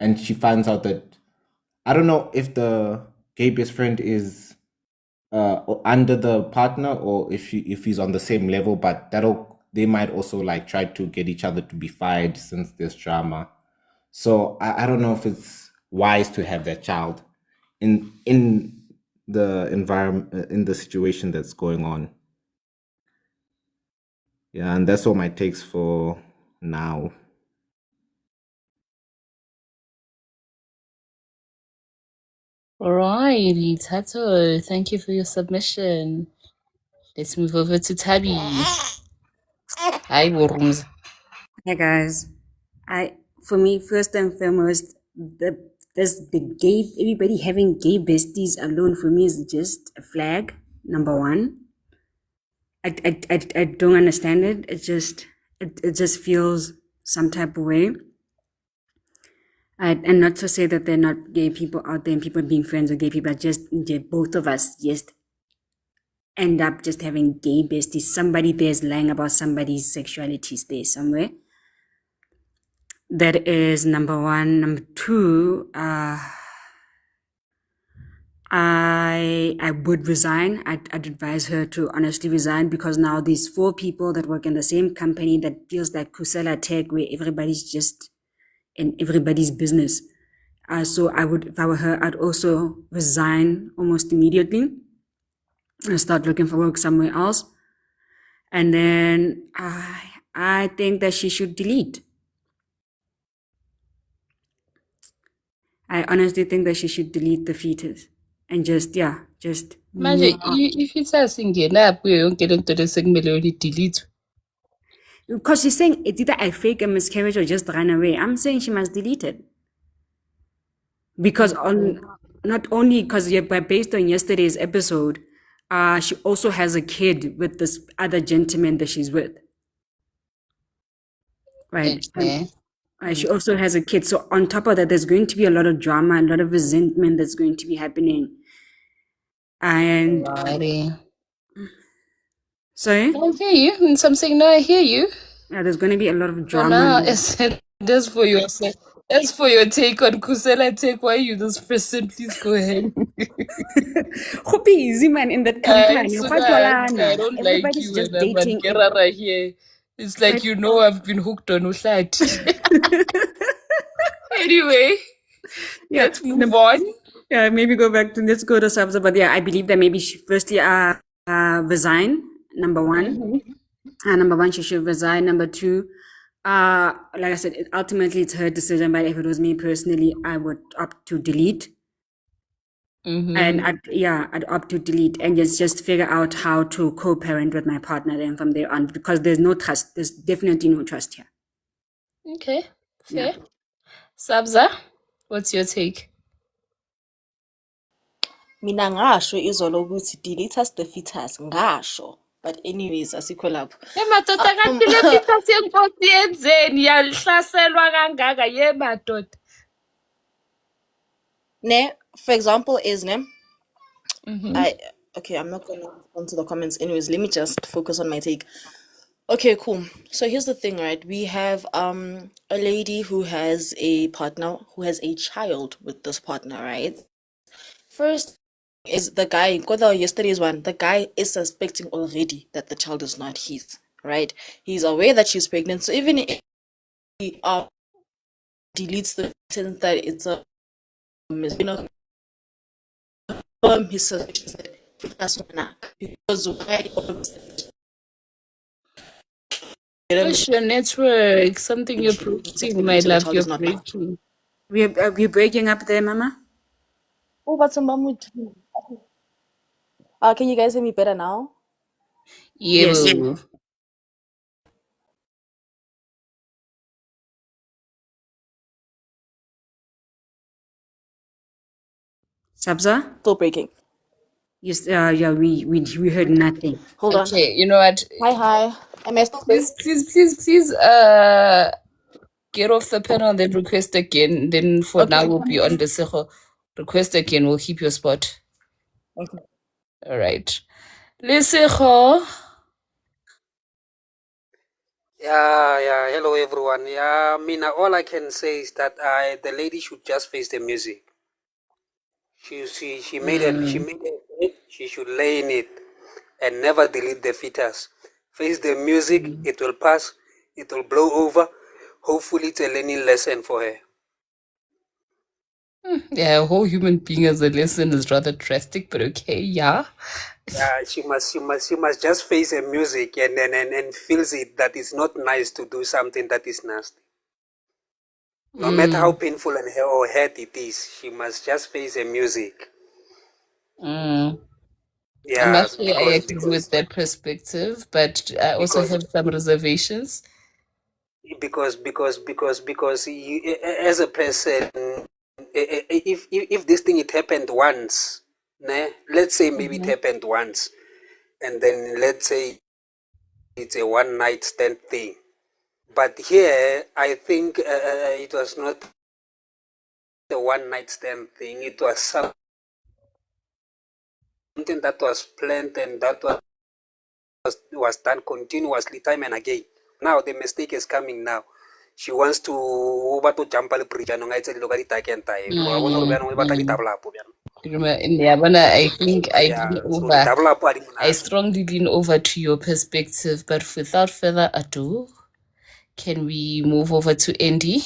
G: and she finds out that, I don't know if the gay best friend is under the partner or if he's on the same level, but they might also like try to get each other to be fired since there's drama. So I don't know if it's wise to have that child in the environment, in the situation that's going on. Yeah, and that's all my takes for now.
C: Alrighty, Tato, thank you for your submission. Let's move over to Tabby. Hi, Worms.
K: Hey guys, for me, first and foremost, everybody having gay besties alone for me is just a flag. Number one, I don't understand it. It just feels some type of way. And not to say that there are not gay people out there and people being friends with gay people, both of us just end up just having gay besties. Somebody there's lying about somebody's sexualities there somewhere. That is number one. Number two, I would resign. I'd advise her to honestly resign, because now these 4 people that work in the same company that feels like Kusela Tech, where everybody's just in everybody's business. So I would, if I were her, I'd also resign almost immediately and start looking for work somewhere else. And then I think that she should delete. I honestly think that she should delete the fetus and just
C: Manje, if it's a single up, we don't get into the segment already delete.
K: Because she's saying it's either I fake a miscarriage or just run away. I'm saying she must delete it. Because not only because based on yesterday's episode, she also has a kid with this other gentleman that she's with. Right. She also has a kid. So on top of that, there's going to be a lot of drama, a lot of resentment that's going to be happening. And sorry?
C: I hear you. So I'm saying, no, I hear you.
K: Yeah, there's going to be a lot of drama.
C: That's for your take on Kusela Take. Why you this person? Please go ahead.
K: Hope easy man in that company.
C: I don't like you
K: just
C: and
K: dating.
C: Right here. It's like, I've been hooked on Ushlat. Anyway, let's move on.
K: Yeah, maybe let's go to Sabza. But yeah, I believe that maybe she firstly resign, number one. Number one, she should resign. Number two, like I said, ultimately it's her decision, but if it was me personally, I would opt to delete. And I'd opt to delete and just figure out how to co-parent with my partner then from there on, because there's no trust. There's definitely no trust here.
C: Okay,
D: Yeah.
C: fair. Sabza, what's your take?
H: Mina ngasho izolo ukuthi deletus the fetus ngasho. But anyways, asikho lapho.
C: Madoda kanti le fetus yenkosi yenzeni yalihlaselwa kangaka ye madoda.
H: Ne, for example, is ne.
C: Mhm.
H: Okay, I'm not gonna respond to the comments. Anyways, let me just focus on my take. Okay, cool. So here's the thing, right? We have a lady who has a partner who has a child with this partner, right? First is the guy, Koda yesterday's one, the guy is suspecting already that the child is not his, right? He's aware that she's pregnant. So even if he deletes the sentence that it's a his suspicions that that's not because why
C: What's your network? Something you're breaking, my
H: the
C: love.
H: child
C: You're
H: is not mine.
C: breaking.
D: We're breaking up there, Mama.
H: Oh, but some can you guys hear me better now?
C: Yeah,
D: Yes.
C: boo.
D: Sabza?
H: Still breaking.
D: Yes, yeah, we heard nothing.
H: Hold on.
C: Okay, you know what?
H: Hi. Am I still
C: Please, get off the panel and then request again. Then for now we'll be on the Seho. Request again, we'll keep your spot.
H: Okay.
C: All right. Leseho.
J: Yeah. Hello, everyone. Yeah, Mina, all I can say is that the lady should just face the music. She made it. She made it. She should lay in it and never delete the fetus. Face the music. It will pass. It will blow over. Hopefully, it's a learning lesson for her.
C: Yeah, a whole human being as a lesson is rather drastic, but okay, yeah.
J: Yeah, she must just face the music and feels it that it's not nice to do something that is nasty. No matter how painful and or hurt it is, she must just face the music.
C: I
J: Yeah,
C: must say I agree with that perspective, but I also have some reservations.
J: Because you, as a person, if this thing it happened once, let's say maybe it happened once, and then let's say it's a one night stand thing, but here I think it was not a one night stand thing. It was something that was planned and that was done continuously time and again. Now the mistake is coming now. She wants to jump the bridge and I
C: I strongly lean over to your perspective, but without further ado, can we move over to Andy?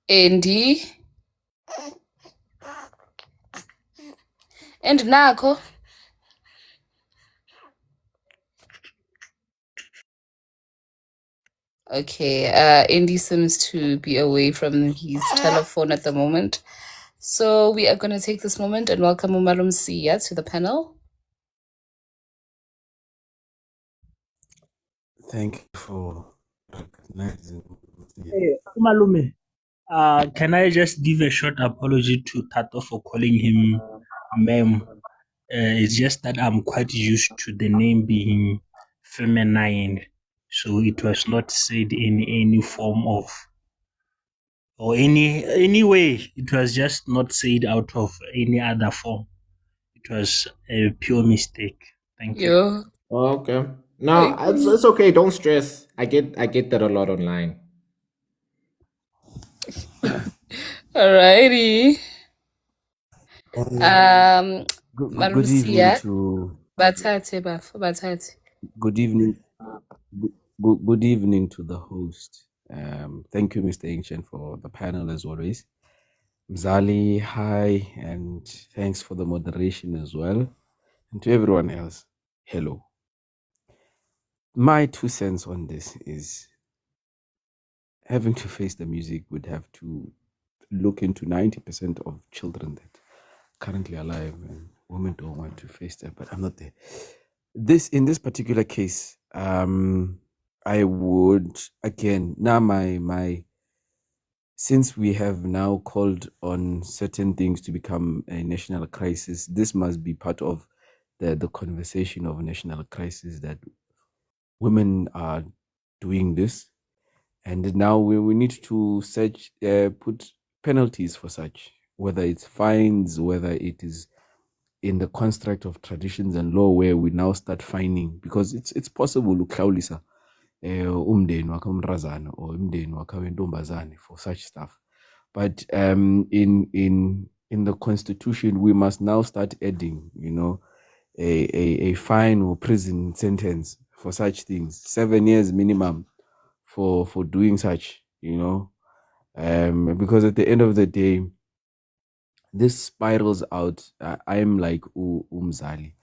C: Andy and Nako. Okay, Andy seems to be away from his telephone at the moment. So we are going to take this moment and welcome Umalum Siya to the panel.
L: Thank you for recognizing.
E: Hey, Umalume, can I just give a short apology to Tato for calling him ma'am? It's just that I'm quite used to the name being feminine, so it was not said in any form of or any way. It was just not said out of any other form. It was a pure mistake. Thank you.
C: Yeah.
G: Okay. No, it's okay. Don't stress. I get that a lot online.
C: Alrighty.
L: Good evening to
C: Batate.
L: good evening. Good evening to the host. Thank you, Mr. Ancient, for the panel as always. Mzali, hi, and thanks for the moderation as well. And to everyone else, hello. My 2 cents on this is having to face the music would have to look into 90% of children that currently alive and women don't want to face that, but I'm not there. In this particular case, I would again now my since we have now called on certain things to become a national crisis, this must be part of the conversation of a national crisis, that women are doing this, and now we need to put penalties for such, whether it's fines, whether it is in the construct of traditions and law, where we now start fining, because it's possible ukuhlawulisa umndeni wakamrazana or umndeni wakawentombazane for such stuff. But in the constitution, we must now start adding, a fine or prison sentence for such things, 7 years minimum for doing such, because at the end of the day, this spirals out. I am like Umzali.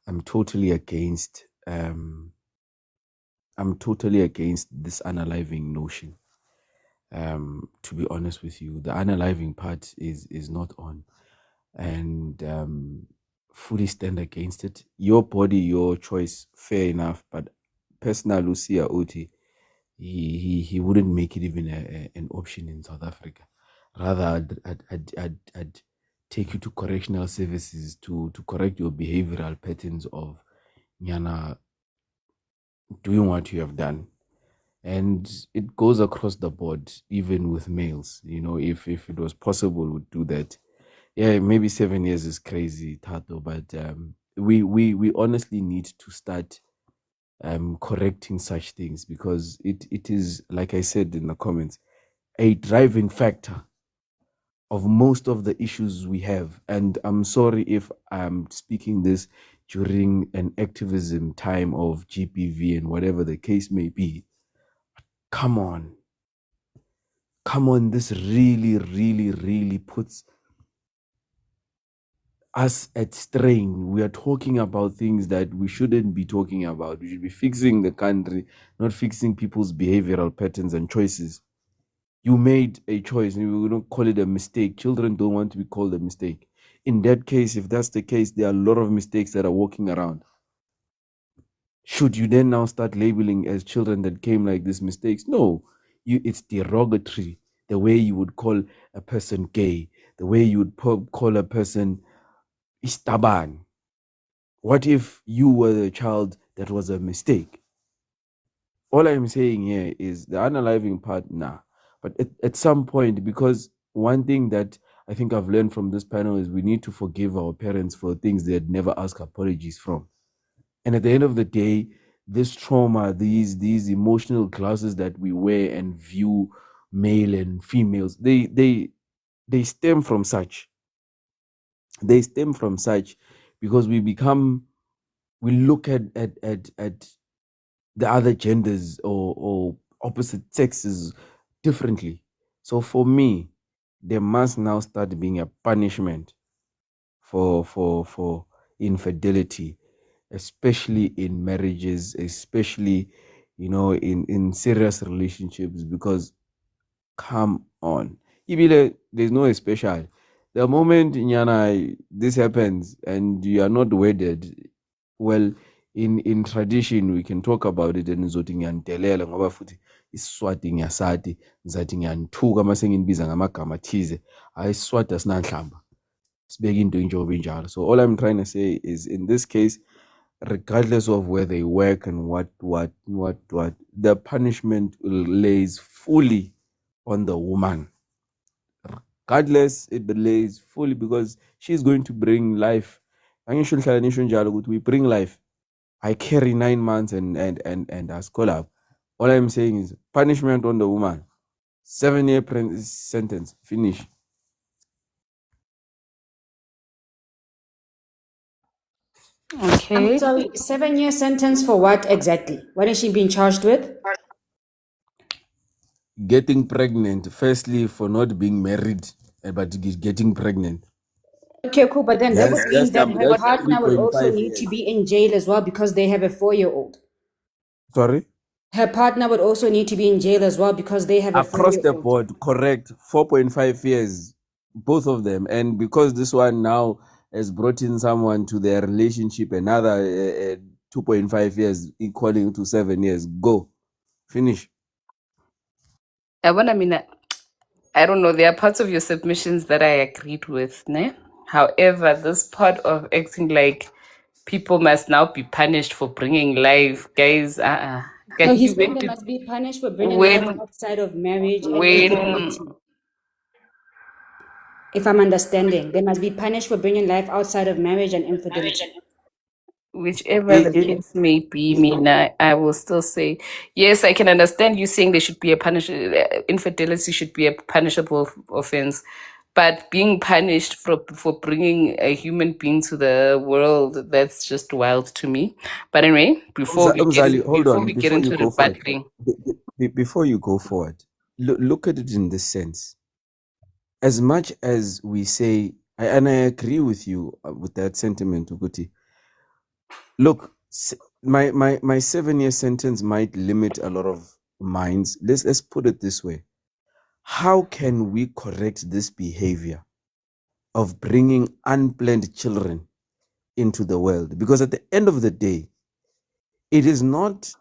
L: I'm totally against this unaliving notion. To be honest with you, the unaliving part is not on, and fully stand against it. Your body, your choice, fair enough. But personal Lucia Oti, he wouldn't make it even an option in South Africa. Rather, I'd take you to correctional services to correct your behavioral patterns of Nyana doing what you have done. And it goes across the board, even with males. If it was possible, we'd do that. Yeah, maybe 7 years is crazy, Tato, but we honestly need to start correcting such things, because it is, like I said in the comments, a driving factor of most of the issues we have. And I'm sorry if I'm speaking this during an activism time of GPV and whatever the case may be. Come on, this really, really, really puts us at strain. We are talking about things that we shouldn't be talking about. We should be fixing the country, not fixing people's behavioral patterns and choices. You made a choice, and we don't call it a mistake. Children don't want to be called a mistake. In that case, if that's the case, there are a lot of mistakes that are walking around. Should you then now start labeling as children that came like these mistakes? No, it's derogatory. The way you would call a person gay, the way you would call a person istaban. What if you were the child that was a mistake? All I'm saying here is the unaliving part, nah. But at some point, because one thing that I think I've learned from this panel is we need to forgive our parents for things they'd never ask apologies from. And at the end of the day, this trauma, these emotional glasses that we wear and view male and females, they stem from such. They stem from such because we look at the other genders or opposite sexes differently. So for me, there must now start being a punishment for infidelity, especially in marriages, especially in serious relationships, because come on, there's no special. The moment Nyana this happens and you are not wedded, well, in tradition we can talk about it, and ngizothi ngiyanitelela ngoba futhi isiswati ngiyasati ngizathi ngiyanthuka mase nginibiza ngamagama athize, hayi isiswati asinanhlamba sibeke into njengoba injalo. So all I'm trying to say is, in this case, regardless of where they work and what, the punishment lays fully on the woman. Regardless, it lays fully because she's going to bring life. We bring life. I carry 9 months and I school up. All I'm saying is punishment on the woman. 7-year sentence. Finish.
K: Okay. So 7-year sentence for what exactly? What is she being charged with?
L: Getting pregnant. Firstly, for not being married, but getting pregnant.
K: Okay, cool. But then that would mean that her partner would also need to be in jail as well because they have a 4-year-old.
L: Sorry?
K: Her partner would also need to be in jail as well because they have a 4-year-old.
L: Across the board, correct. 4.5 years, both of them. And because this one now has brought in someone to their relationship, another 2.5 years, equaling to 7 years. Go. Finish.
C: I don't know. There are parts of your submissions that I agreed with, ne? However, this part of acting like people must now be punished for bringing life, guys.
K: No,
C: Can
K: he's
C: you
K: saying
C: wait
K: they
C: to-
K: must be punished for bringing life
C: when
K: outside of marriage and
C: when
K: infidelity. If I'm understanding, they must be punished for bringing life outside of marriage and infidelity.
C: whichever the case may be, Mina, I will still say yes. I can understand you saying there should be a infidelity should be a punishable offense, but being punished for bringing a human being to the world, that's just wild to me. But anyway, before we get
L: Hold on,
C: get
L: before you
C: into
L: go forward.
C: rebutting,
L: Before you go forward, look at it in this sense. As much as we say, and I agree with you with that sentiment, Uguti. Look, my 7-year sentence might limit a lot of minds. Let's put it this way. How can we correct this behavior of bringing unplanned children into the world? Because at the end of the day, it is not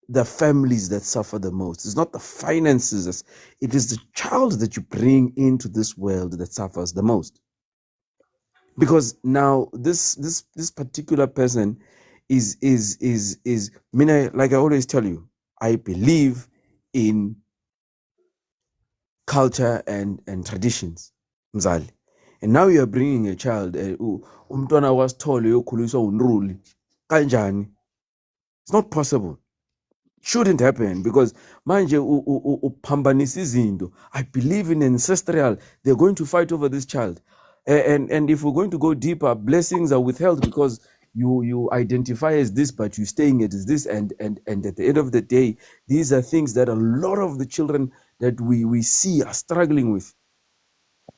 L: the families that suffer the most. It's not the finances. It is the child that you bring into this world that suffers the most. Because now this particular person is Mina, like I always tell you, I believe in culture and traditions, Mzali. And now you are bringing a child, umntwana was told uyokhuliswa unruli. Kanjani? It's not possible. Shouldn't happen, because manje uphambanisa izinto. I believe in ancestral. They're going to fight over this child. And if we're going to go deeper, blessings are withheld because you identify as this, but you're staying as this. And at the end of the day, these are things that a lot of the children that we see are struggling with.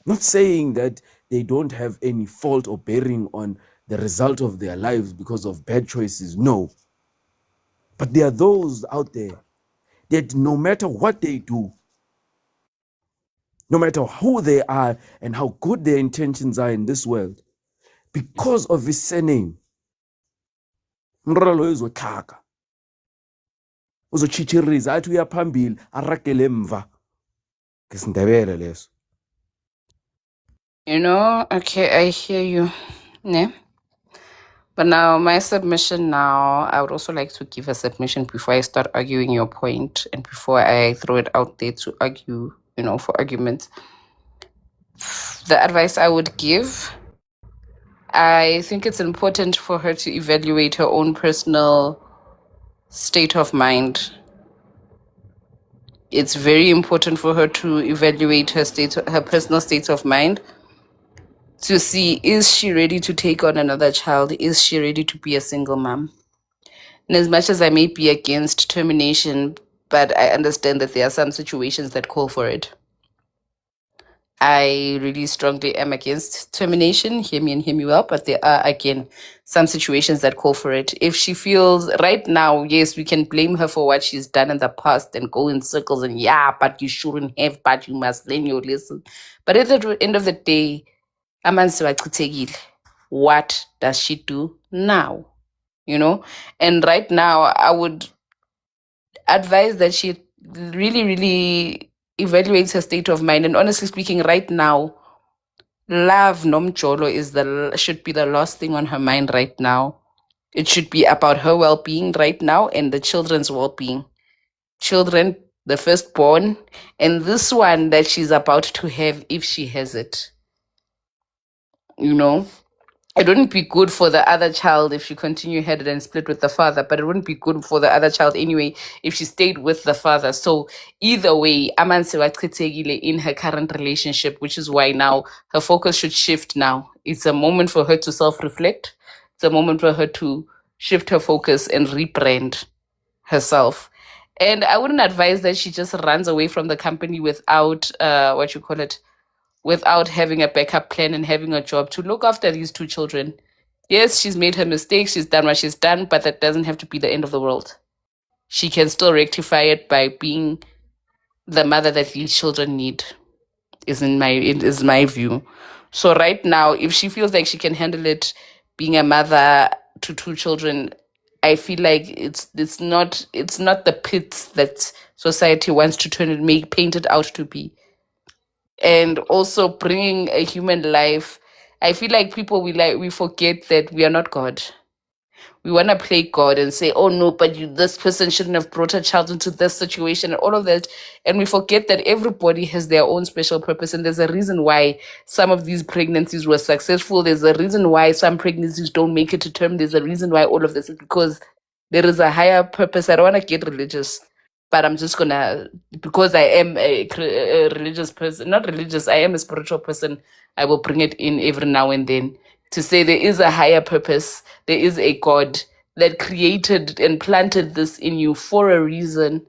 L: Not saying that they don't have any fault or bearing on the result of their lives because of bad choices. No. But there are those out there that no matter what they do, no matter who they are and how good their intentions are in this world, because of his surname, mralo uzothaka, uzochichiriza athi uyaphambili aragele emva. Ngesindebele leso.
C: okay, I hear you, ne? But now my submission now, I would also like to give a submission before I start arguing your point and before I throw it out there to argue, for argument. The advice I would give, I think it's important for her to evaluate her own personal state of mind. It's very important for her to evaluate her personal state of mind, to see, is she ready to take on another child? Is she ready to be a single mom? And as much as I may be against termination, but I understand that there are some situations that call for it. I really strongly am against termination. Hear me and hear me well, but there are, again, some situations that call for it. If she feels right now, yes, we can blame her for what she's done in the past and go in circles and but you shouldn't have, but you must learn your lesson. But at the end of the day, what does she do now? And right now I would advise that she really, really evaluates her state of mind. And honestly speaking, right now, love nomjolo should be the last thing on her mind right now. It should be about her well-being right now and the children's well-being. Children, the firstborn, and this one that she's about to have if she has it. It wouldn't be good for the other child if she continued headed and split with the father, but it wouldn't be good for the other child anyway if she stayed with the father. So either way, Amansewa Chitegile in her current relationship, which is why now her focus should shift now. It's a moment for her to self-reflect. It's a moment for her to shift her focus and rebrand herself. And I wouldn't advise that she just runs away from the company without, without having a backup plan and having a job to look after these two children. Yes, she's made her mistakes, she's done what she's done, but that doesn't have to be the end of the world. She can still rectify it by being the mother that these children need, is my view. So right now, if she feels like she can handle it being a mother to 2 children, I feel like it's not the pit that society wants to paint it out to be. And also bringing a human life, I feel like people we forget that we are not God. We want to play God and say, oh no, but this person shouldn't have brought a child into this situation and all of that. And we forget that everybody has their own special purpose. And there's a reason why some of these pregnancies were successful. There's a reason why some pregnancies don't make it to term. There's a reason why all of this is because there is a higher purpose. I don't want to get religious, but I'm just gonna, because I am a religious person, not religious, I am a spiritual person. I will bring it in every now and then to say there is a higher purpose. There is a God that created and planted this in you for a reason.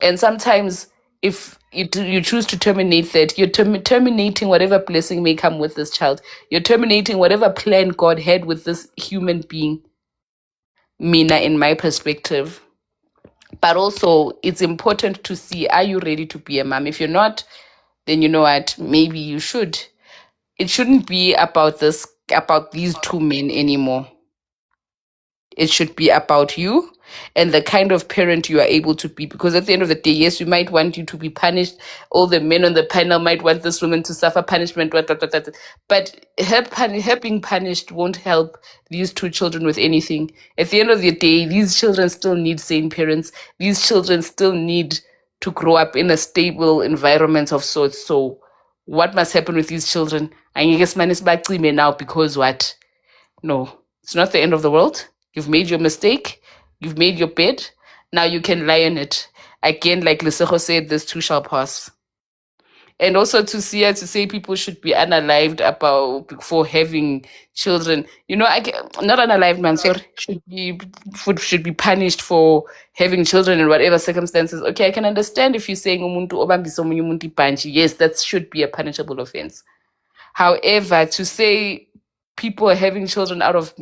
C: And sometimes if you choose to terminate that, you're terminating whatever blessing may come with this child. You're terminating whatever plan God had with this human being, Mina, in my perspective. But also, it's important to see, are you ready to be a mom? If you're not, then you know what, maybe you should. It shouldn't be about these 2 men anymore. It should be about you and the kind of parent you are able to be. Because at the end of the day, yes, we might want you to be punished. All the men on the panel might want this woman to suffer punishment. But her being punished won't help these 2 children with anything. At the end of the day, these children still need sane parents. These children still need to grow up in a stable environment of sorts. So what must happen with these children? I guess man is back to me now because what? No, it's not the end of the world. You've made your mistake. You've made your bed. Now you can lie on it. Again, like Lesego said, this too shall pass. And also to say people should be unalived for having children. You know, not unalived, man. Sorry, should be punished for having children in whatever circumstances. Okay, I can understand if you're saying umuntu obambisa omunye umuntu ipanchi. Yes, that should be a punishable offense. However, to say people are having children out of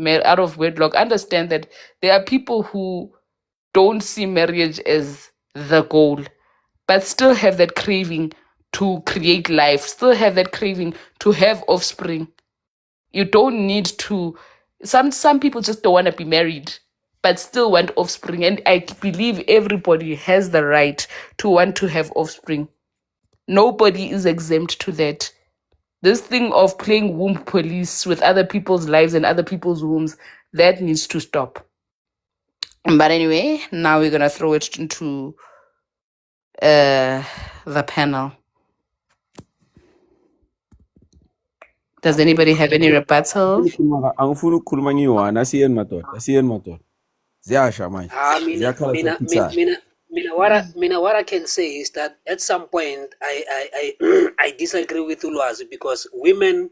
C: wedlock, understand that there are people who don't see marriage as the goal, but still have that craving to create life, still have that craving to have offspring. You don't need to. Some people just don't want to be married, but still want offspring. And I believe everybody has the right to want to have offspring. Nobody is exempt to that. This thing of playing womb police with other people's lives and other people's wombs, that needs to stop. But anyway, now we're going to throw it into the panel. Does anybody have any rebuttal?
L: Angifuna ukukhuluma ngiyi-one, asiyeni madoda. Ziyasha manje.
J: Mina, what I can say is that at some point I disagree with Ulwazi because women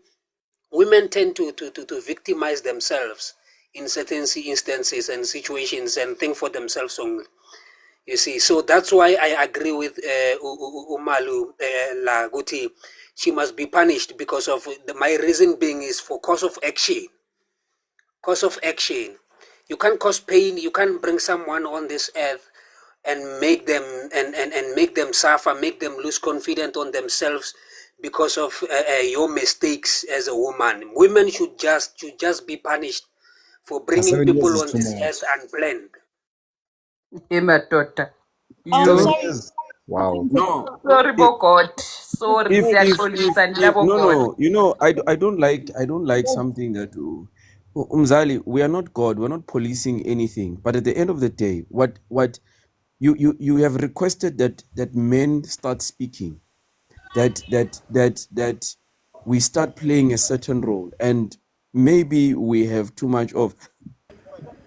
J: tend to victimize themselves in certain instances and situations and think for themselves only. You see, so that's why I agree with Umalu Laguti. She must be punished because of my reason being is for cause of action. Cause of action. You can't cause pain. You can't bring someone on this earth and make them and make them suffer, make them lose confidence on themselves because of your mistakes as a woman. Women should just be punished for bringing people on this earth unplanned.
L: Wow.
C: No. Sorry, God. Sorry,
L: no. You know, I don't like something that Umzali, we are not God, we're not policing anything. But at the end of the day, what you have requested that men start speaking, that we start playing a certain role, and maybe we have too much of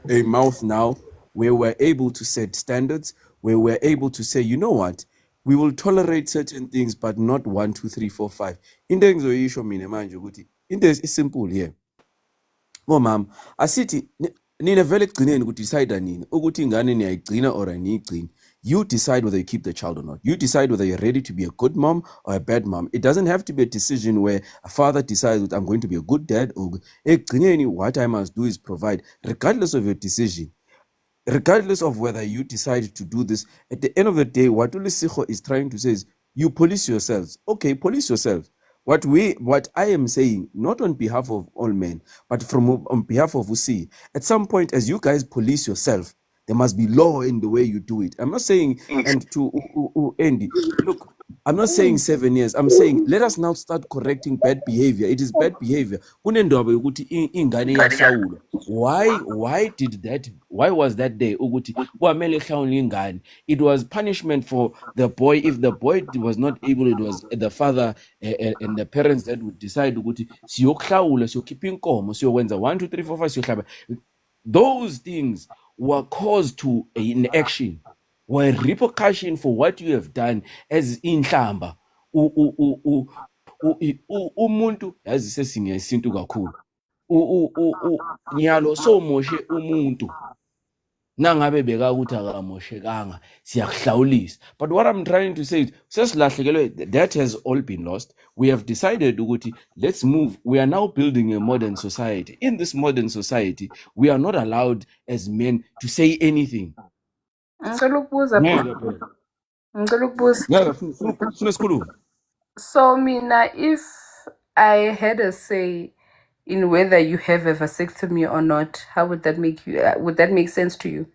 L: a mouth now where we're able to set standards, where we're able to say, you know what, we will tolerate certain things, but not 1, 2, 3, 4, 5. Into is simple here. Oh, ma'am, asithi nina vele ekugcineni kudecide nini ukuthi ingane niyayigcina or aniyigcini. You decide whether you keep the child or not. You decide whether you're ready to be a good mom or a bad mom. It doesn't have to be a decision where a father decides that I'm going to be a good dad or what I must do is provide, regardless of your decision, regardless of whether you decide to do this. At the end of the day, what Ulisiho is trying to say is you police yourselves. Okay, police yourselves. What I am saying, not on behalf of all men, but on behalf of Usi, at some point, as you guys police yourself, there must be law in the way you do it. I'm not saying, and to Andy, look, I'm not saying 7 years. I'm saying let us now start correcting bad behavior. It is bad behavior. Kunendaba yokuthi ingane iyahlawulwa. Why was that day ukuthi kwamele hlawule ingane? It was punishment for the boy. If the boy was not able, it was the father and the parents that would decide ukuthi siyokuhlawula, siyokhipha inkomo, siyokwenza 1 2 3 4 5 siyohlaba. Those things were caused to in action, were repercussion for what you have done as inhlamba. Umuntu yazi sesingesintu kakhulu. Nyalo so moshe umuntu. Nangabe beka ukuthi akamoshekanga siyakuhlawulisa. But what I'm trying to say is sesilahlekelwe, that has all been lost. We have decided ukuthi let's move. We are now building a modern society. In this modern society, we are not allowed as men to say anything.
C: So Mina, if I had a say in whether you have a vasectomy or not, how would that make you? Would that make sense to you?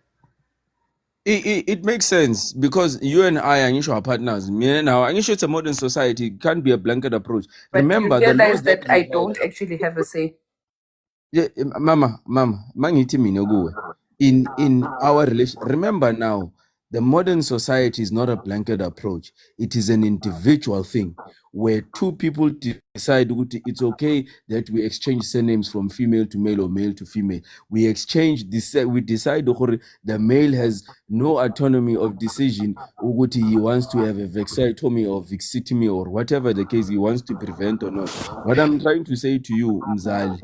L: It makes sense because you and I are partners. Me now, I'm sure it's a modern society. It can't be a blanket approach.
C: But
L: Remember,
C: you
L: the
C: realize
L: laws
C: that I don't actually have a say.
L: Yeah, mama, mangithi mina kuwe. In our relation, remember now, the modern society is not a blanket approach. It is an individual thing where two people decide it's okay that we exchange surnames from female to male or male to female. We exchange this. We decide the male has no autonomy of decision. He wants to have a vasectomy or vasectomy or whatever the case he wants to prevent or not. What I'm trying to say to you, Mzali,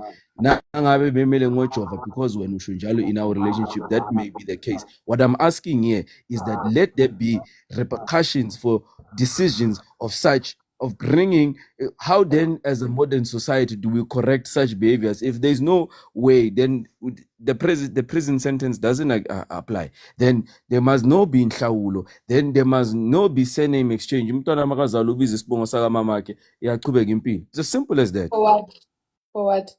L: because when we in our relationship, that may be the case. What I'm asking here is that let there be repercussions for decisions of such, of bringing. How then, as a modern society, do we correct such behaviors? If there's no way, then the prison sentence doesn't apply. Then there must not be inhlawulo. Then there must not be surname exchange. It's as simple as that.
C: For what?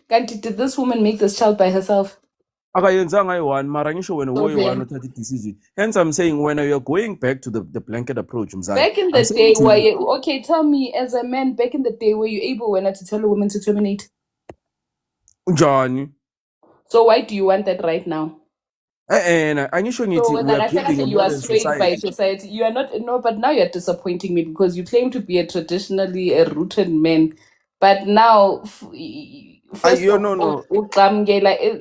C: Kanti, did this woman make this child by herself?
L: Akayenzanga i-one, mara ngisho wena uyi-one uthatha i-decision. Hence I'm saying when you're going back to the blanket approach, Mzali,
C: Back in the day, okay, tell me, as a man, back in the day, were you able to tell a woman to terminate?
L: Njani?
C: So why do you want that right now?
L: Angisho ngithi
C: So
L: we
C: then
L: are
C: I feel
L: building
C: like
L: a
C: you are
L: modern
C: swayed by
L: society.
C: society. You are not, no, but now you're disappointing me because you claim to be a traditionally a rooted man, but now, first
L: No,
C: of
L: no.
C: all,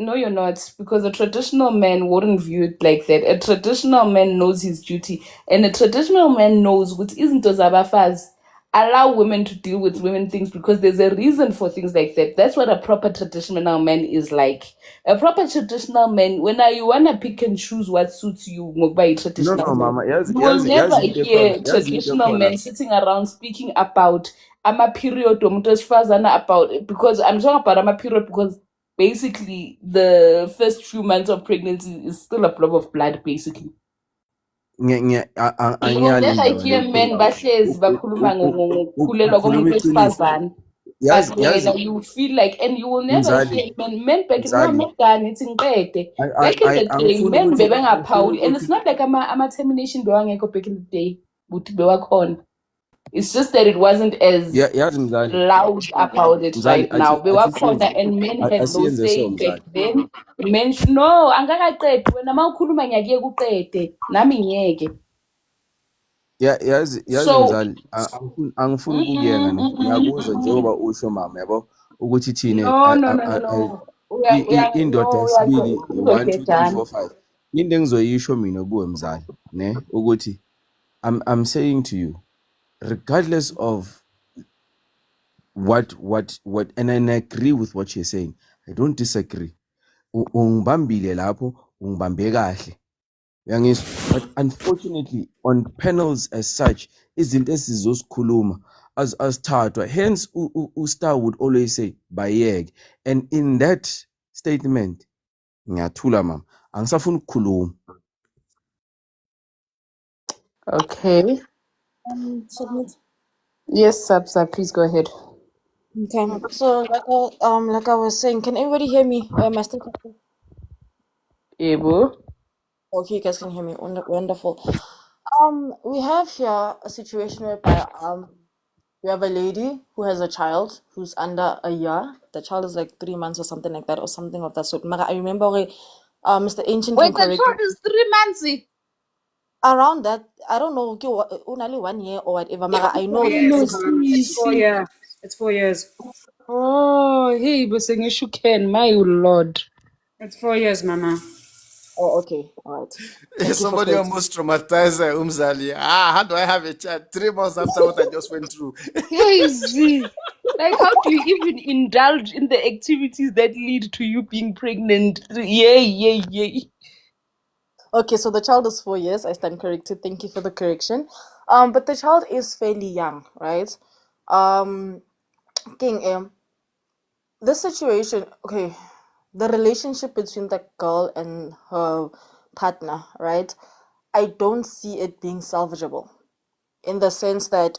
C: no, you're not, because a traditional man wouldn't view it like that. A traditional man knows his duty, and a traditional man knows what isn't those allow women to deal with women things because there's a reason for things like that. That's what a proper traditional man is like. A proper traditional man, when you wanna pick and choose what suits you, by traditional
L: No,
C: man,
L: mama.
C: you will never hear traditional men sitting around speaking about period about it, because I'm talking about period because basically the first few months of pregnancy is still a blob of blood, basically. You will never hear men bahlezi bakhuluma ngokukhulelwa komuntu wesifazane. But wena you feel like, and you will never hear men back in back in the day, men bebengaphawuli, and it's not like ama-termination bewangekho back in the day, ukuthi bewakhona. It's just that it wasn't as loud about it right now. Bewakhona, and men had no say back then. Men no, angakaqedi wena mawukhuluma ngiyakuyeka uqede nami ngiyeke.
L: yazi Mzali, angifuni ukukuyenga ngiyakuzwa njengoba usho mama, yabo ukuthi thine
C: No.
L: indoda yesibili 1 2 3 4 5. Into engizoyisho mina kuwe Mzali, ne ukuthi I'm saying to you, regardless of what and I agree with what you're saying. I don't disagree. Ungibambile lapho, ungibambe kahle. But unfortunately, on panels as such, izinto esizosikhuluma azithathwa. Hence, Star would always say bayek, and in that statement, ngiyathula mama, angisafuni ukukhuluma.
C: Okay.
H: Submit.
C: Yes, Sabsa, please go ahead.
H: Okay. So like I was saying, can everybody hear me? Am I still talking?
C: Able.
H: Okay, you guys can hear me. Wonderful. We have here a situation whereby we have a lady who has a child who's under a year. The child is like 3 months or something like that, or something of that sort. Mara, I remember Mr. Ancient can
C: Wait, the
H: correct me.
C: child is 3 months.
H: Around that, I don't know, only 1 year or whatever. Mara, I know that
C: No,
K: It's 4
C: see.
K: years. It's 4 years.
C: Oh, hey, but saying you can, my lord.
K: It's 4 years, Mama.
H: Oh, okay, all right. Thank you for
B: Somebody
H: correcting.
B: almost traumatized Umzali. How do I have a child 3 months after what I just went through?
C: Crazy. Like, how do you even indulge in the activities that lead to you being pregnant? Yay.
H: Okay, so the child is 4 years. I stand corrected. Thank you for the correction. But the child is fairly young, right? Um, King, this situation, okay, the relationship between the girl and her partner, right? I don't see it being salvageable in the sense that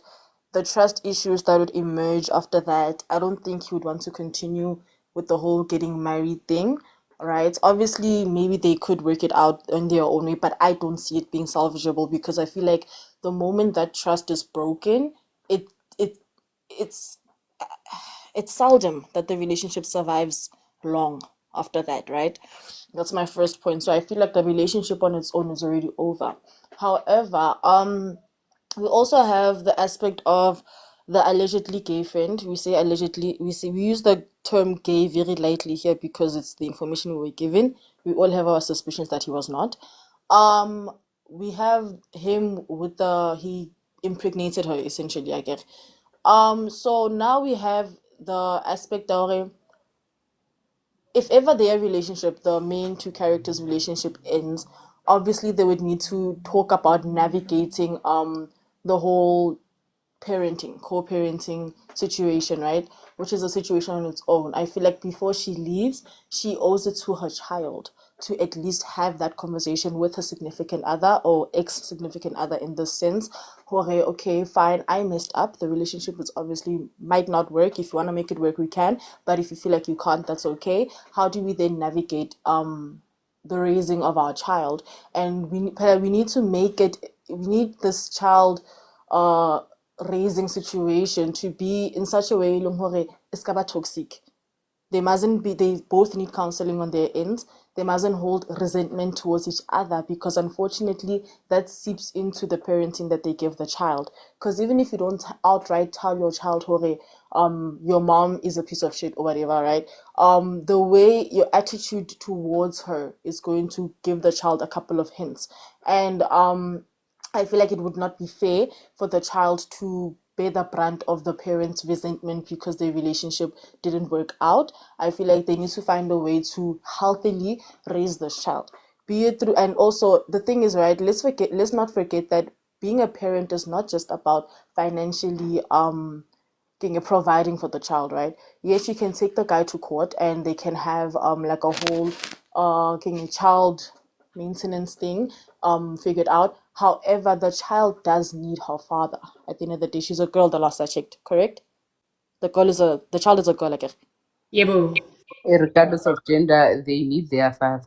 H: the trust issues that would emerge after that, I don't think he would want to continue with the whole getting married thing, right? Obviously, maybe they could work it out in their own way, but I don't see it being salvageable because I feel like the moment that trust is broken, it it it's it's seldom that the relationship survives long after that, right? That's my first point. So I feel like the relationship on its own is already over. However, we also have the aspect of the allegedly gay friend. We say allegedly, we use the term gay very lightly here because it's the information we were given. We all have our suspicions that he was not. Um, we have him with he impregnated her essentially, I guess. So now we have the aspect of if ever their relationship, the main two characters' relationship ends, obviously they would need to talk about navigating the whole parenting, co-parenting situation, right? Which is a situation on its own. I feel like before she leaves, she owes it to her child to at least have that conversation with her significant other or ex-significant other in this sense. Okay, fine, I messed up. The relationship is obviously might not work. If you want to make it work, we can. But if you feel like you can't, that's okay. How do we then navigate the raising of our child? And we need to make it. We need this child uh raising situation to be in such a way leng hore e ska ba toxic. They mustn't be, they both need counseling on their ends. They mustn't hold resentment towards each other because unfortunately that seeps into the parenting that they give the child. Because even if you don't outright tell your child, hore, your mom is a piece of shit or whatever, right? The way your attitude towards her is going to give the child a couple of hints. And I feel like it would not be fair for the child to bear the brunt of the parents' resentment because their relationship didn't work out. I feel like they need to find a way to healthily raise this child. Be it through, and also the thing is, right, let's not forget that being a parent is not just about financially providing for the child, right? Yes, you can take the guy to court and they can have like a whole child maintenance thing figured out. However, the child does need her father. At the end of the day, she's a girl, the last I checked, correct? The child is a girl, I guess.
K: Yebo.
C: Regardless of gender, they need their father.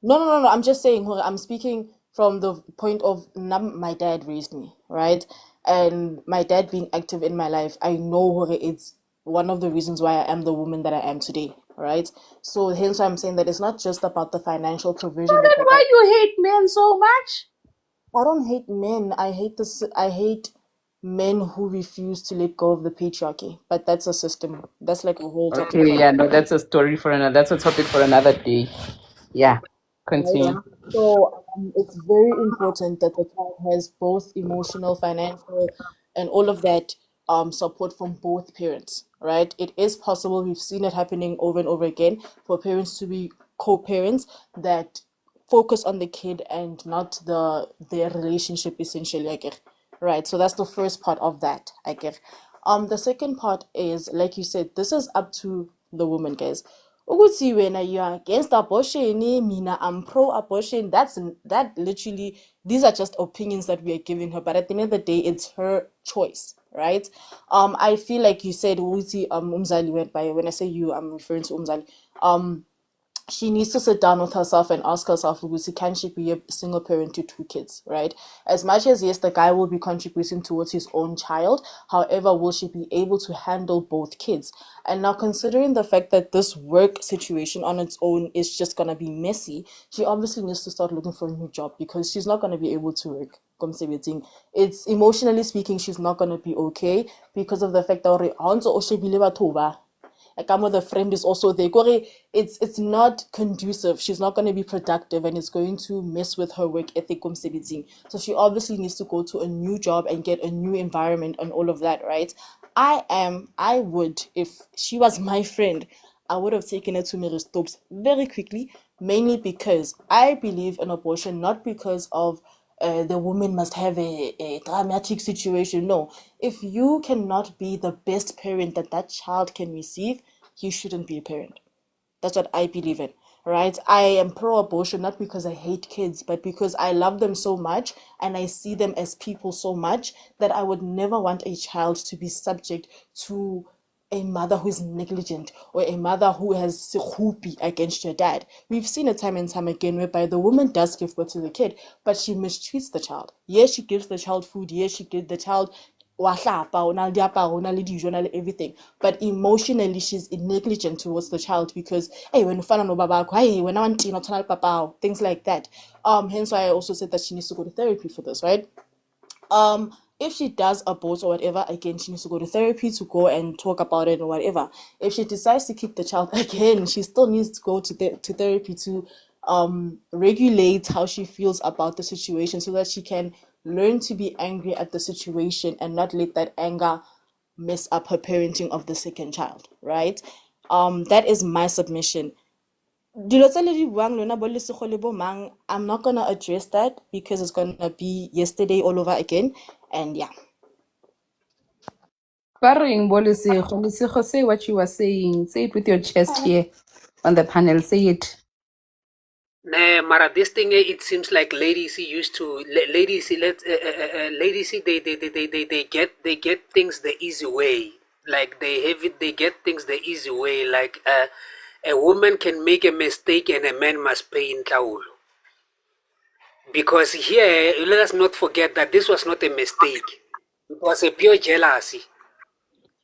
H: No. I'm just saying, I'm speaking from the point of my dad raised me, right? And my dad being active in my life, I know it's one of the reasons why I am the woman that I am today, right? So hence why I'm saying that it's not just about the financial
C: So
H: provision that
C: then why you hate men so much?
H: I don't hate men. I hate this. I hate men who refuse to let go of the patriarchy. But that's a system. That's like a whole topic
C: Okay,
H: for
C: yeah, no, that's a story for another. That's a topic for another day. Yeah,
H: right?
C: continue.
H: So it's very important that the child has both emotional, financial, and all of that support from both parents, right? It is possible. We've seen it happening over and over again for parents to be co-parents that focus on the kid and not their relationship essentially, I guess. Right. So that's the first part of that, I guess. The second part is, like you said, this is up to the woman, guys. ukuthi wena you are against abortion, mina I'm pro-abortion. That literally, these are just opinions that we are giving her. But at the end of the day, it's her choice, right? I feel like you said ukuthi Umzali went by. When I say you, I'm referring to Umzali. She needs to sit down with herself and ask herself, Lucy, can she be a single parent to 2 kids, right? As much as, yes, the guy will be contributing towards his own child, however, will she be able to handle both kids? And now, considering the fact that this work situation on its own is just going to be messy, she obviously needs to start looking for a new job because she's not going to be able to work. It's emotionally speaking, she's not going to be okay because of the fact that the friend is also there. It's not conducive. She's not going to be productive and it's going to mess with her work ethic. So she obviously needs to go to a new job and get a new environment and all of that, right? I would, if she was my friend, I would have taken her to Mary Stopes very quickly, mainly because I believe in abortion, not because of the woman must have a dramatic situation. No, if you cannot be the best parent that child can receive, you shouldn't be a parent. That's what I believe in, right? I am pro-abortion, not because I hate kids, but because I love them so much and I see them as people so much that I would never want a child to be subject to a mother who is negligent or a mother who has sekhupi against your dad. We've seen it time and time again whereby the woman does give birth to the kid, but she mistreats the child. Yes, she gives the child food. Yes, she gives the child everything, but emotionally she's negligent towards the child because hey, when things like that. Hence why I also said that she needs to go to therapy for this, right? If she does abort or whatever, again, she needs to go to therapy to go and talk about it or whatever. If she decides to keep the child, again, she still needs to go to therapy to regulate how she feels about the situation so that she can learn to be angry at the situation and not let that anger mess up her parenting of the second child, right? That is my submission. I'm not gonna address that because it's gonna be yesterday all over again, and yeah.
C: Barring Lesego, say what you were saying. Say it with your chest here on the panel. Say it.
J: Nah, Mara, this thing it seems like ladies used to ladies they get things the easy way. Like they get things the easy way. Like a woman can make a mistake and a man must pay in taulo. Because here, let us not forget that this was not a mistake. It was a pure jealousy.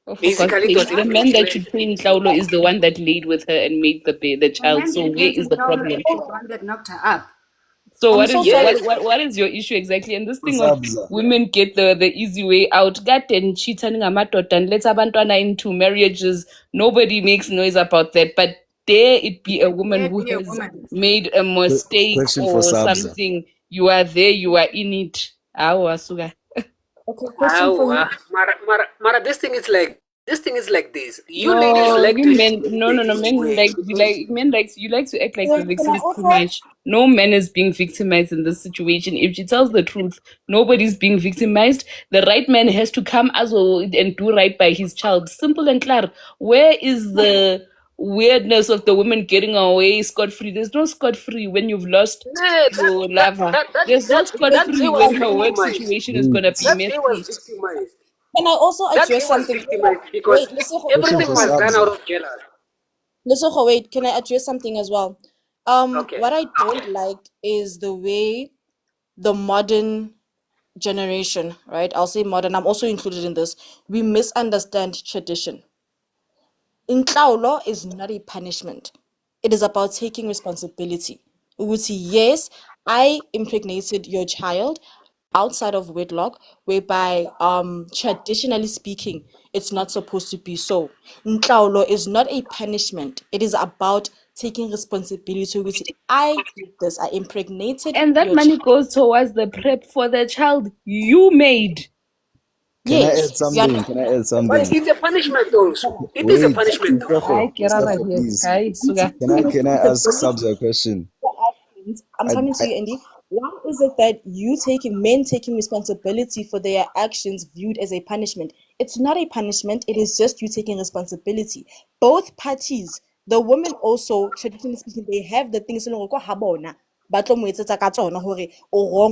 C: Oh, for
J: Basically, it
C: God's
J: was
C: sake, the man that should pay in Klaulo is the one that laid with her and made the child. So where is the problem?
K: The one that knocked her up.
C: So
H: I'm so sorry.
C: what is your issue exactly? And this thing of women get the easy way out, get and cheating and let's abantwana into marriages. Nobody makes noise about that. But dare it be a woman who has made a mistake
I: Question for
C: or
I: Sabza.
C: something. You are there, you are in it. Suga.
H: Okay, question for you.
J: Mara, this thing is like this. You
C: No,
J: ladies like
C: you
J: to
C: men, no, men you like to act like
H: Can
C: the
H: I
C: victims too
H: also
C: much. No man is being victimized in this situation. If she tells the truth, nobody's being victimized. The right man has to come as well and do right by his child. Simple and clear. Where is the weirdness of the woman getting away scot-free? There's no scot-free when you've lost your lover. There's no scot-free when her work situation is gonna be
J: that day was
C: messy.
J: victimized.
H: Can I also
J: That day
H: address
J: was
H: something?
J: victimized because
H: Wait, Lesego,
J: everything was done out of jealousy.
H: Lesego, wait, can I address something as well?
J: Okay.
H: What I don't like is the way the modern generation, right? I'll say modern, I'm also included in this. We misunderstand tradition. Inhlawulo is not a punishment. It is about taking responsibility. Ukuthi, yes, I impregnated your child outside of wedlock, whereby traditionally speaking, it's not supposed to be so. Inhlawulo is not a punishment. It is about taking responsibility. Ukuthi, I did this. I impregnated
C: And that
H: your
C: money
H: child.
C: goes towards the prep for the child you made.
I: Can I
H: Yes,
I: add
H: you
I: something?
H: understand?
I: Can I add
J: But
I: something?
J: it's a punishment also. It is a
I: Wait,
J: punishment though.
C: Hi, Kerala
I: Stefo,
C: here.
I: please.
C: Hi, Suga.
I: Can I ask Sabza a question?
H: I'm coming to you, Andy. Why is it that men taking responsibility for their actions viewed as a punishment? It's not a punishment. It is just you taking responsibility. Both parties the women also, traditionally speaking, they have the things in habona. But o wrong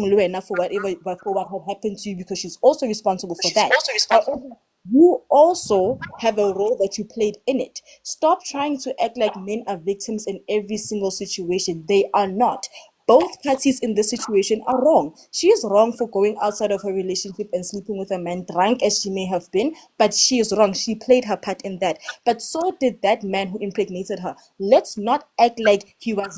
H: le wena for whatever for what had happened to you, because she's also responsible for that. However, you also have a role that you played in it. Stop trying to act like men are victims in every single situation. They are not. Both parties in this situation are wrong. She is wrong for going outside of her relationship and sleeping with a man, drunk as she may have been, but she is wrong. She played her part in that. But so did that man who impregnated her. Let's not act like he was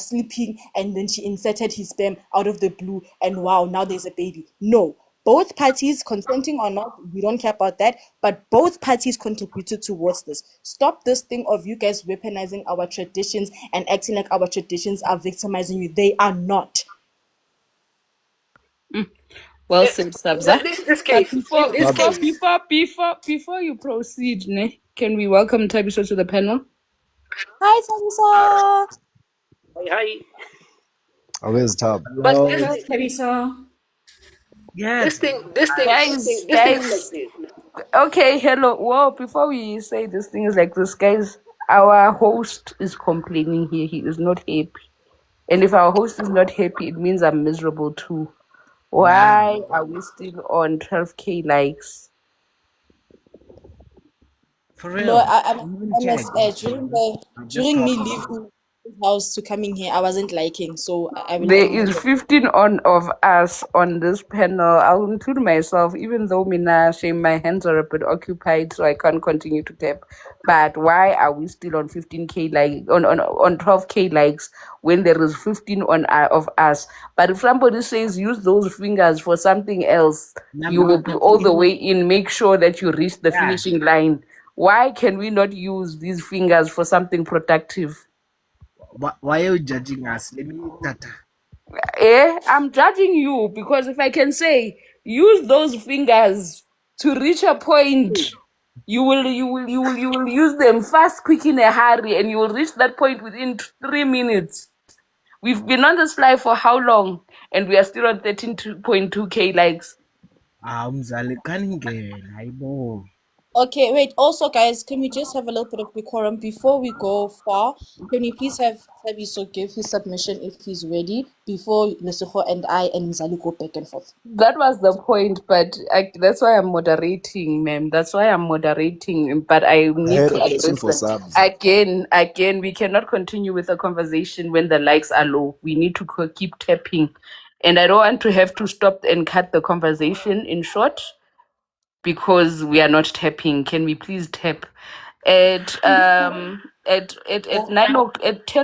H: sleeping and then she inserted his sperm out of the blue and wow, now there's a baby. No. Both parties, consenting or not, we don't care about that, but both parties contributed towards this. Stop this thing of you guys weaponizing our traditions and acting like our traditions are victimizing you. They are not.
C: Well said, Sabza.
J: This
C: But
J: case,
C: before
J: in this case,
C: before you proceed, ne, can we welcome Tabiso to the panel?
H: Hi, Tamisa.
J: hi.
I: Oh, where's Tab?
J: But
E: Hello.
J: this
K: Tabiso.
J: this thing
C: Guys,
J: is like this.
C: okay, hello. Whoa, before we say this thing is like this, guys, our host is complaining here. He is not happy. And if our host is not happy, it means I'm miserable too. Why are we still on 12K likes?
B: For
H: No,
B: real.
H: I'm
B: Even
H: honest.
B: check.
H: During me leaving the house to coming here, I wasn't liking, so I will
C: There
H: not
C: is 15 of us on this panel. I'll include myself, even though my hands are a bit occupied, so I can't continue to tap. But why are we still on 15K like on 12K likes when there is 15 of us? But if somebody says use those fingers for something else, you will be all the way in. Make sure that you reach the finishing line. Why can we not use these fingers for something productive?
B: Why are you judging us? Let me tata.
C: I'm judging you because if I can say use those fingers to reach a point, you will use them fast, quick, in a hurry, and you will reach that point within 3 minutes. We've been on this live for how long, and we are still on 13.2K likes.
B: Mzali kaningena, hayibo.
H: Okay, wait. Also, guys, can we just have a little bit of decorum before we go far? Can we please have Tabiso give his submission if he's ready before Lesuho and I and Mzali go back and forth?
C: That was the point, but that's why I'm moderating, ma'am. That's why I'm moderating, but I
I: I
C: need
I: had
C: to
I: a question
C: address
I: for
C: that.
I: Sabs.
C: Again, we cannot continue with the conversation when the likes are low. We need to keep tapping. And I don't want to have to stop and cut the conversation in short because we are not tapping. Can we please tap? At 10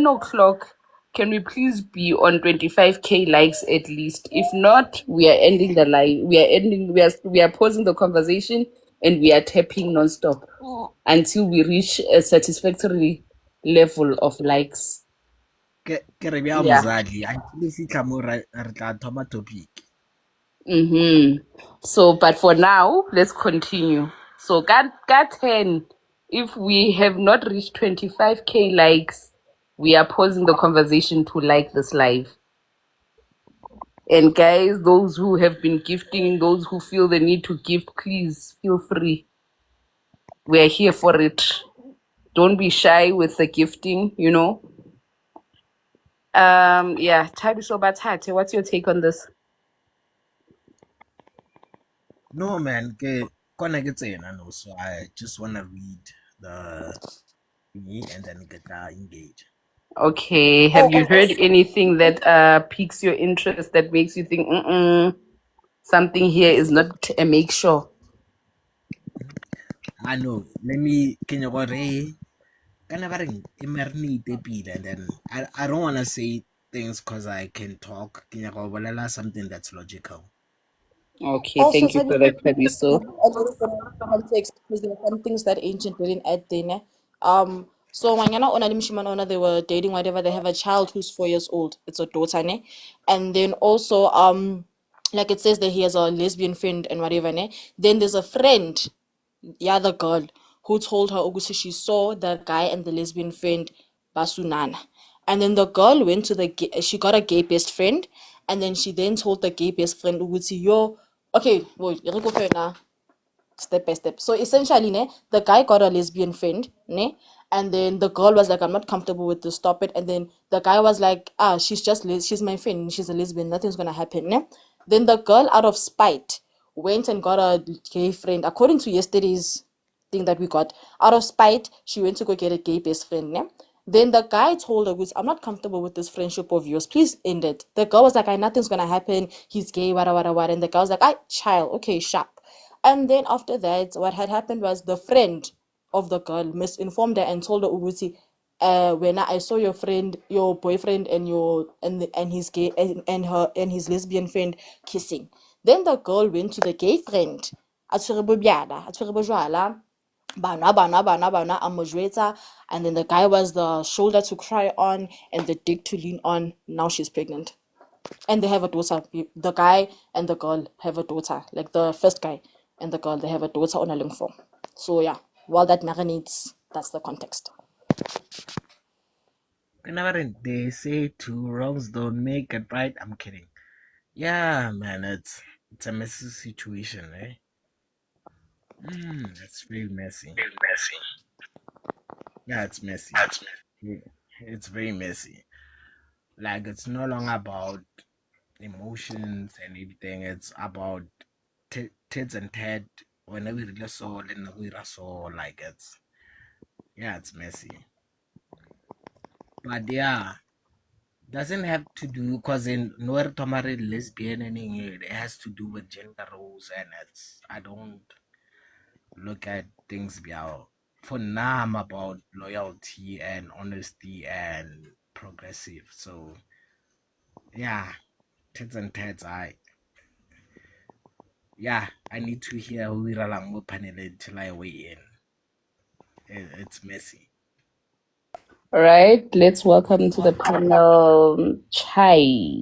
C: o'clock, can we please be on 25K likes at least? If not, we are ending the live. We are pausing the conversation and we are tapping non-stop until we reach a satisfactory level of likes.
B: Ke re bya
C: Yeah.
B: Mzali, actually fitla mo re tla thoma topic.
C: So, but for now, let's continue. So, got 10. If we have not reached 25K likes, we are pausing the conversation to like this live. And guys, those who have been gifting, those who feel the need to gift, please feel free. We are here for it. Don't be shy with the gifting, you know. Yeah, Tabiso Batate, what's your take on this?
B: No man, ke kona ke tsena no, so I just want to read the thingy and then get engage.
C: Okay, have you heard anything that piques your interest that makes you think something here is not a make sure?
B: I know. Let me can you go re kind of marinate pila, and then I don't want to say things because I can talk. Can you go something that's logical?
C: Okay,
H: Also,
C: thank you for that, Tabiso.
H: a little bit of context because there are some things that Ancient didn't add there. Ne? So Wanyana Ona Limshimana Ona, they were dating, whatever, they have a child who's 4 years old. It's a daughter, ne? And then also, like it says that he has a lesbian friend and whatever, ne? Then there's a friend, the other girl, who told her Ogusi she saw the guy and the lesbian friend Basunana. And then the girl went to she got a gay best friend, and then she then told the gay best friend Ugusi, yo, okay, well, you go now, step by step. So essentially, ne, the guy got a lesbian friend, ne, And then the girl was like, I'm not comfortable with this, stop it. And then the guy was like, she's my friend, she's a lesbian, nothing's gonna happen. Ne? Then the girl, out of spite, went and got a gay friend. According to yesterday's thing that we got, out of spite, she went to go get a gay best friend. Ne? Then the guy told her, I'm not comfortable with this friendship of yours, please end it. The girl was like, nothing's gonna happen, he's gay, what. And the guy was like, child, okay, sharp. And then after that, what had happened was the friend of the girl misinformed her and told her, Uguti, when I saw your friend, your boyfriend, and his gay and his lesbian friend kissing. Then the girl went to the gay friend. And then the guy was the shoulder to cry on and the dick to lean on. Now she's pregnant. And they have a daughter. The guy and the girl have a daughter. Like the first guy and the girl, they have a daughter on a link form. So yeah, while that marinates, that's the context.
M: Whenever they say two wrongs don't make it right, I'm kidding. Yeah, man, it's a messy situation, eh? It's very messy. Yeah, it's messy. It's very messy. Like, it's no longer about emotions and everything. It's about tits and tat. Whenever we really saw, then we saw, like, it's messy. But yeah, doesn't have to do, because in nowhere to marry lesbian and it has to do with gender roles, and I don't look at things for now. I'm about loyalty and honesty and progressive. So yeah, tits and tats. I need to hear who we are panel till I weigh in. It's messy.
C: All right, let's welcome to the panel Chai,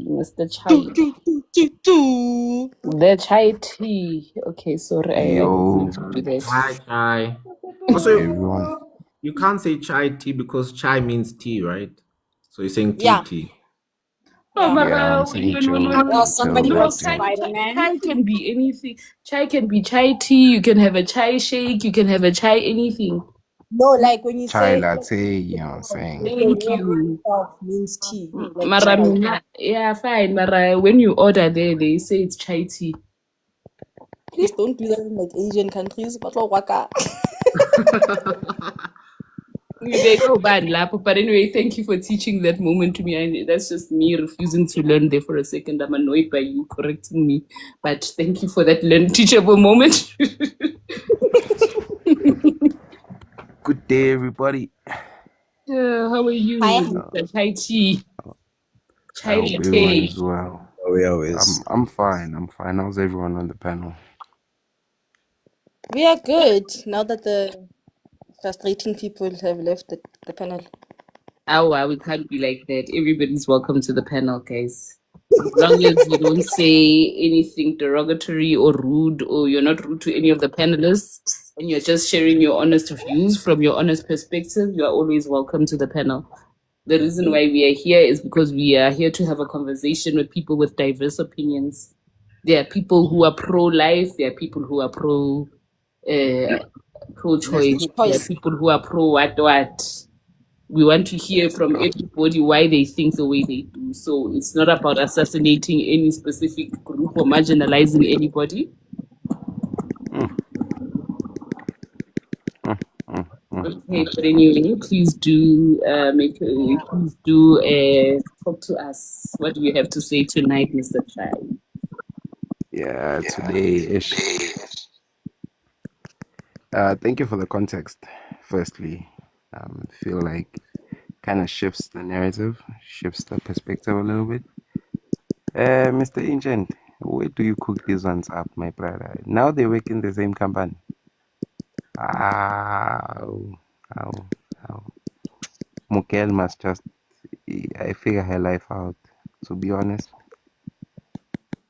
C: Mr. Chai. The Chai tea. Okay, sorry, I need to do that.
G: Hi, Chai. Also, you can't say chai tea because chai means tea, right? So you're saying tea.
C: No,
G: Yeah,
C: chai can be anything. Chai can be chai tea. You can have a chai shake. You can have a chai anything.
H: No, like when you
I: Chai
H: say
I: latte, you know what I'm saying?
C: Thank you.
H: Means tea. Like
C: Mara, yeah, fine. Mara, when you order there, they say it's chai tea.
H: Please don't do that in like Asian countries.
C: They go bad, but anyway, thank you for teaching that moment to me. That's just me refusing to learn there for a second. I'm annoyed by you correcting me, but thank you for that teachable moment.
I: Good day, everybody.
C: How are you? Chai tea. Chai latte.
I: As well.
L: Always.
I: I'm fine. How's everyone on the panel?
H: We are good now that the frustrating people have left the panel.
C: Oh, wow, we can't be like that. Everybody's welcome to the panel, guys. As long as you don't say anything derogatory or rude, or you're not rude to any of the panelists, and you're just sharing your honest views from your honest perspective, you are always welcome to the panel. The reason why we are here is because we are here to have a conversation with people with diverse opinions. There are people who are pro-life, there are people who are pro-choice, there are people who are pro-what. We want to hear from everybody why they think the way they do. So it's not about assassinating any specific group or marginalizing anybody. Okay, but anyway, please do talk to us. What do you have to say tonight, Mr. Chai?
I: Yeah, today. Thank you for the context. Firstly, feel like kind of shifts the narrative, shifts the perspective a little bit. Mr. Ancient, where do you cook these ones up, my brother? Now they work in the same company. Mukel must just figure her life out, to be honest.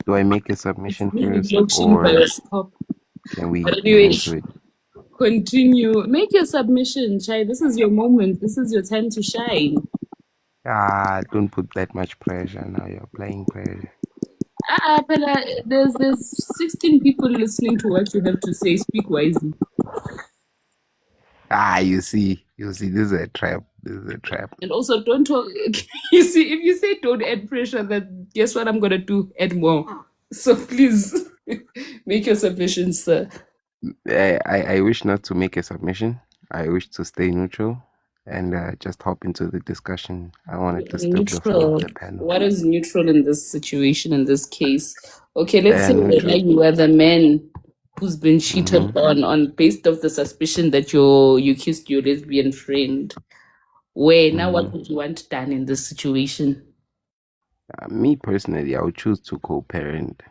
I: Do I make a submission first, or can we get into it?
C: Continue. Make your submission, Chai. This is your moment. This is your time to shine.
I: Don't put that much pressure now. You're applying pressure.
C: Pella, there's 16 people listening to what you have to say. Speak wisely.
I: You see. You see, this is a trap. This is a trap.
C: And also, don't talk. You see, if you say don't add pressure, then guess what I'm gonna do? Add more. So please make your submissions, sir.
I: I wish not to make a submission. I wish to stay neutral and just hop into the discussion. I don't want to disturb the flow
C: Neutral.
I: of the panel.
C: What is neutral in this situation, in this case? Okay, let's say
I: Neutral.
C: that you are the man who's been cheated
I: Mhm.
C: on based off the suspicion that you kissed your lesbian friend. Where now what
I: Mhm.
C: would you want done in this situation?
I: Me personally, I would choose to co-parent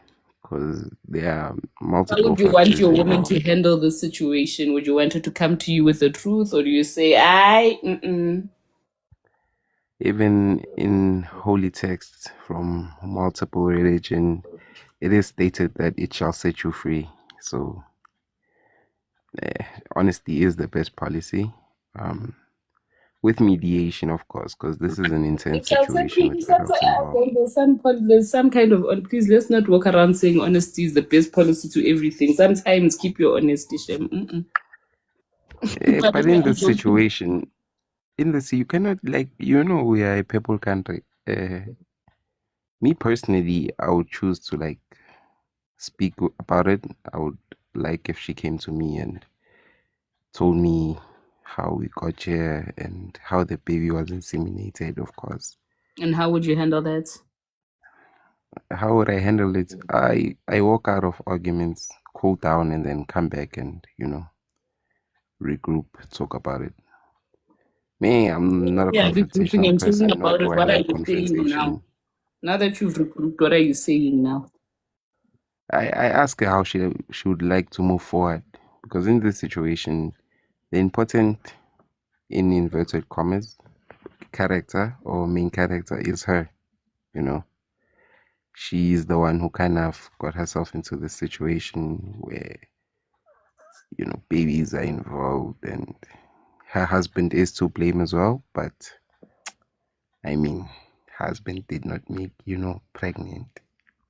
I: because there are
C: How
I: multiple
C: would you want
I: factors
C: your woman
I: involved.
C: to handle the situation? Would you want her to come to you with the truth, or do you say, mm-mm?
I: Even in holy texts from multiple religion, it is stated that it shall set you free. So, honesty is the best policy. With mediation, of course, because this is an intense situation with adults involved.
C: There's some kind of, please, let's not walk around saying honesty is the best policy to everything. Sometimes keep your honesty, Shem. Mm-mm.
I: But in this situation, you cannot, like, we are a people country. Me personally, I would choose to, like, speak about it. I would like if she came to me and told me how we got here and how the baby was inseminated, of course.
C: And how would you handle that?
I: How would I handle it? I walk out of arguments, cool down, and then come back and, regroup, talk about it. Me, I'm not a
C: Regrouping
I: confrontational
C: and
I: person,
C: talking
I: nor
C: about it.
I: do I
C: What are
I: like
C: you saying now?
I: confrontation.
C: Now that you've regrouped, what are you saying now?
I: I ask her how she would like to move forward, because in this situation, the important, in inverted commas, character or main character is her. She is the one who kind of got herself into this situation where babies are involved, and her husband is to blame as well. But I mean, husband did not make pregnant.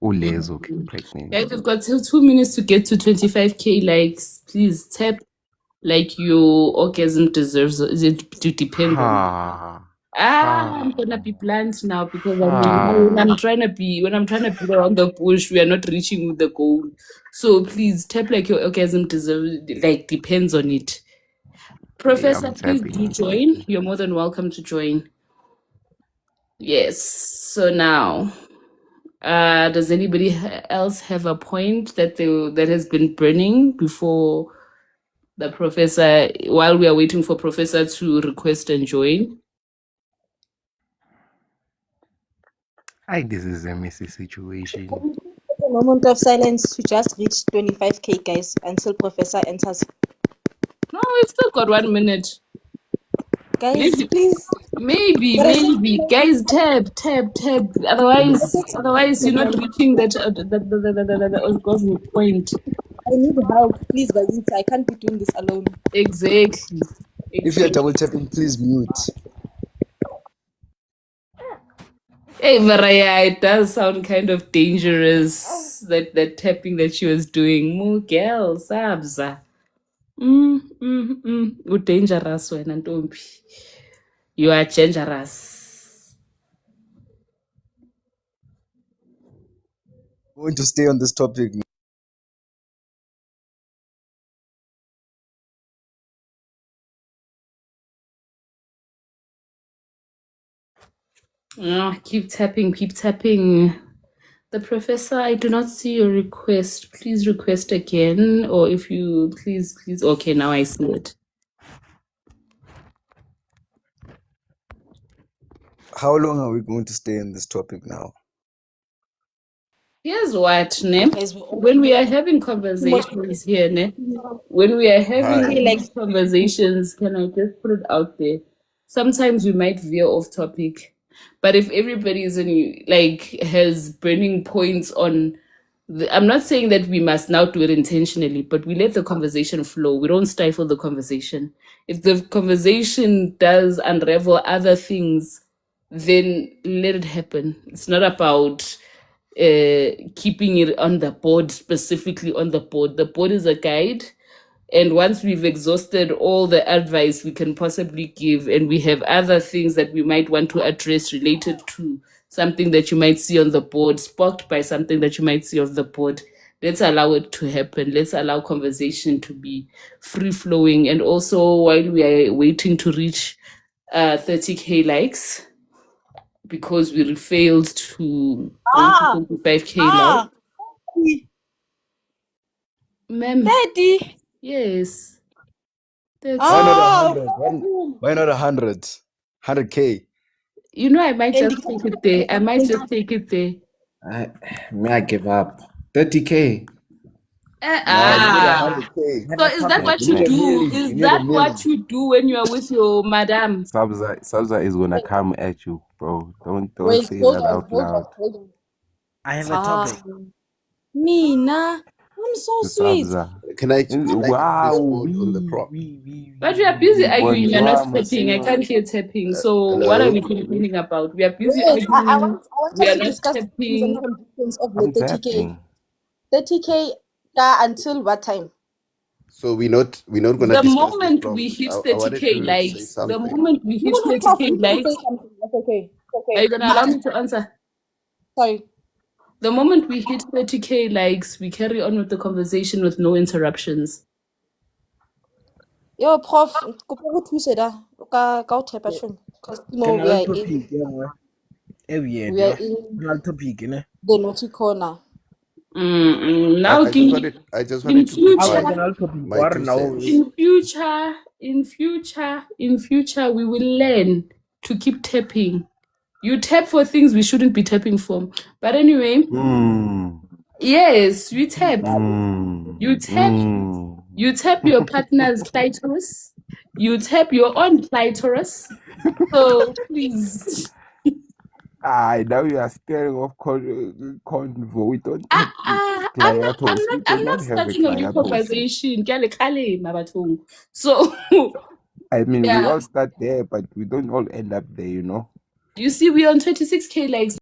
I: Ulezo pregnant.
C: Guys, we've got till 2 minutes to get to 25K likes. Please tap like your orgasm deserves. It depends on. I'm gonna be blunt now because when I'm trying to be around the bush, we are not reaching the goal. So please tap like your orgasm deserves. Like depends on it. Professor, please do join. You're more than welcome to join. Yes. So now, does anybody else have a point that has been burning before the professor? While we are waiting for professor to request and join.
I: This is a messy situation.
H: A moment of silence to just reach 25K, guys, until Professor enters.
C: No, we've still got 1 minute.
H: Guys, please.
C: Maybe. Guys, tap. Otherwise, you're not reaching that orgasm point.
H: I need help, please, Valinta. I can't be doing this alone.
C: Exactly.
N: If you're double tapping, please mute.
C: Hey, Mariah, it does sound kind of dangerous, that tapping that she was doing. Mugel, Sabza. Dangerous, wena ntombi. You are dangerous.
N: I'm going to stay on this topic.
C: Keep tapping. The professor, I do not see your request. Please request again, or if you please. Okay, now I see it.
N: How long are we going to stay in this topic now?
C: Here's what, ne? When we are having conversations here, ne? When we are having conversations, can I just put it out there? Sometimes we might veer off topic, but if everybody is has burning points on, I'm not saying that we must now do it intentionally, but we let the conversation flow. We don't stifle the conversation. If the conversation does unravel other things, then let it happen. It's not about keeping it on the board, specifically on the board. The board is a guide, And once we've exhausted all the advice we can possibly give, and we have other things that we might want to address related to something that you might see on the board, sparked by something that you might see on the board, let's allow it to happen. Let's allow conversation to be free flowing. And also, while we are waiting to reach 30K likes, because we failed to go to 25K likes. Ma'am.
H: 30.
C: Yes. That's
N: Why not 100? Why not 100? 100K.
C: You know, I might just take it there. I might just take it there.
G: May I give up? 30K.
C: So is that what you do? Is that what you do when you are with your madam?
I: Sabza is gonna come at you, bro. Don't
H: Wait,
I: say
H: hold
I: that
H: on,
I: out
H: hold on,
I: loud.
H: hold on.
M: I have a topic.
H: Nina, I'm so sweet.
I: Sabza.
O: Can I
I: Wow.
O: respond on the prop?
C: But we are busy arguing. You're not
I: Bonjour,
C: tapping. I
I: monsieur.
C: can't hear tapping. So what are
O: Hello?
C: we complaining about? We are busy
H: Wait, I
C: arguing.
H: want
C: We
H: us
C: are
H: to
C: not
H: discuss the pros and
C: tapping.
H: cons of
I: I'm
H: the 30K.
I: tapping.
H: 30K until what time?
O: So we're not gonna
C: The
O: discuss this
C: moment
O: prop.
C: we hit
O: I wanted
C: 30K
O: to say
C: likes, the
O: something.
C: moment we hit
H: No, Prof,
C: 30K
H: you can say
C: likes,
H: something. That's okay.
C: are you gonna allow me to answer?
H: Sorry.
C: The moment we hit 30K likes, we carry on with the conversation with no interruptions.
H: Yo, Prof, kopa go thuse da. Ka o type tshone. Because
M: Can
H: we
M: I
H: are
M: topic?
H: we are in
M: Topic, ne?
H: the naughty corner.
C: Now,
O: I just
C: in
O: wanted to put
C: future,
O: my 2 cents.
C: in future, we will learn to keep tapping. You tap for things we shouldn't be tapping for. But anyway, yes, you tap. You tap your partner's clitoris. You tap your own clitoris. So please.
I: Now you are scaring off convo. We don't have
C: I'm not starting a new conversation. So
I: I mean, we
C: yeah.
I: all start there, but we don't all end up there, you know.
C: You see, we're on 26K likes.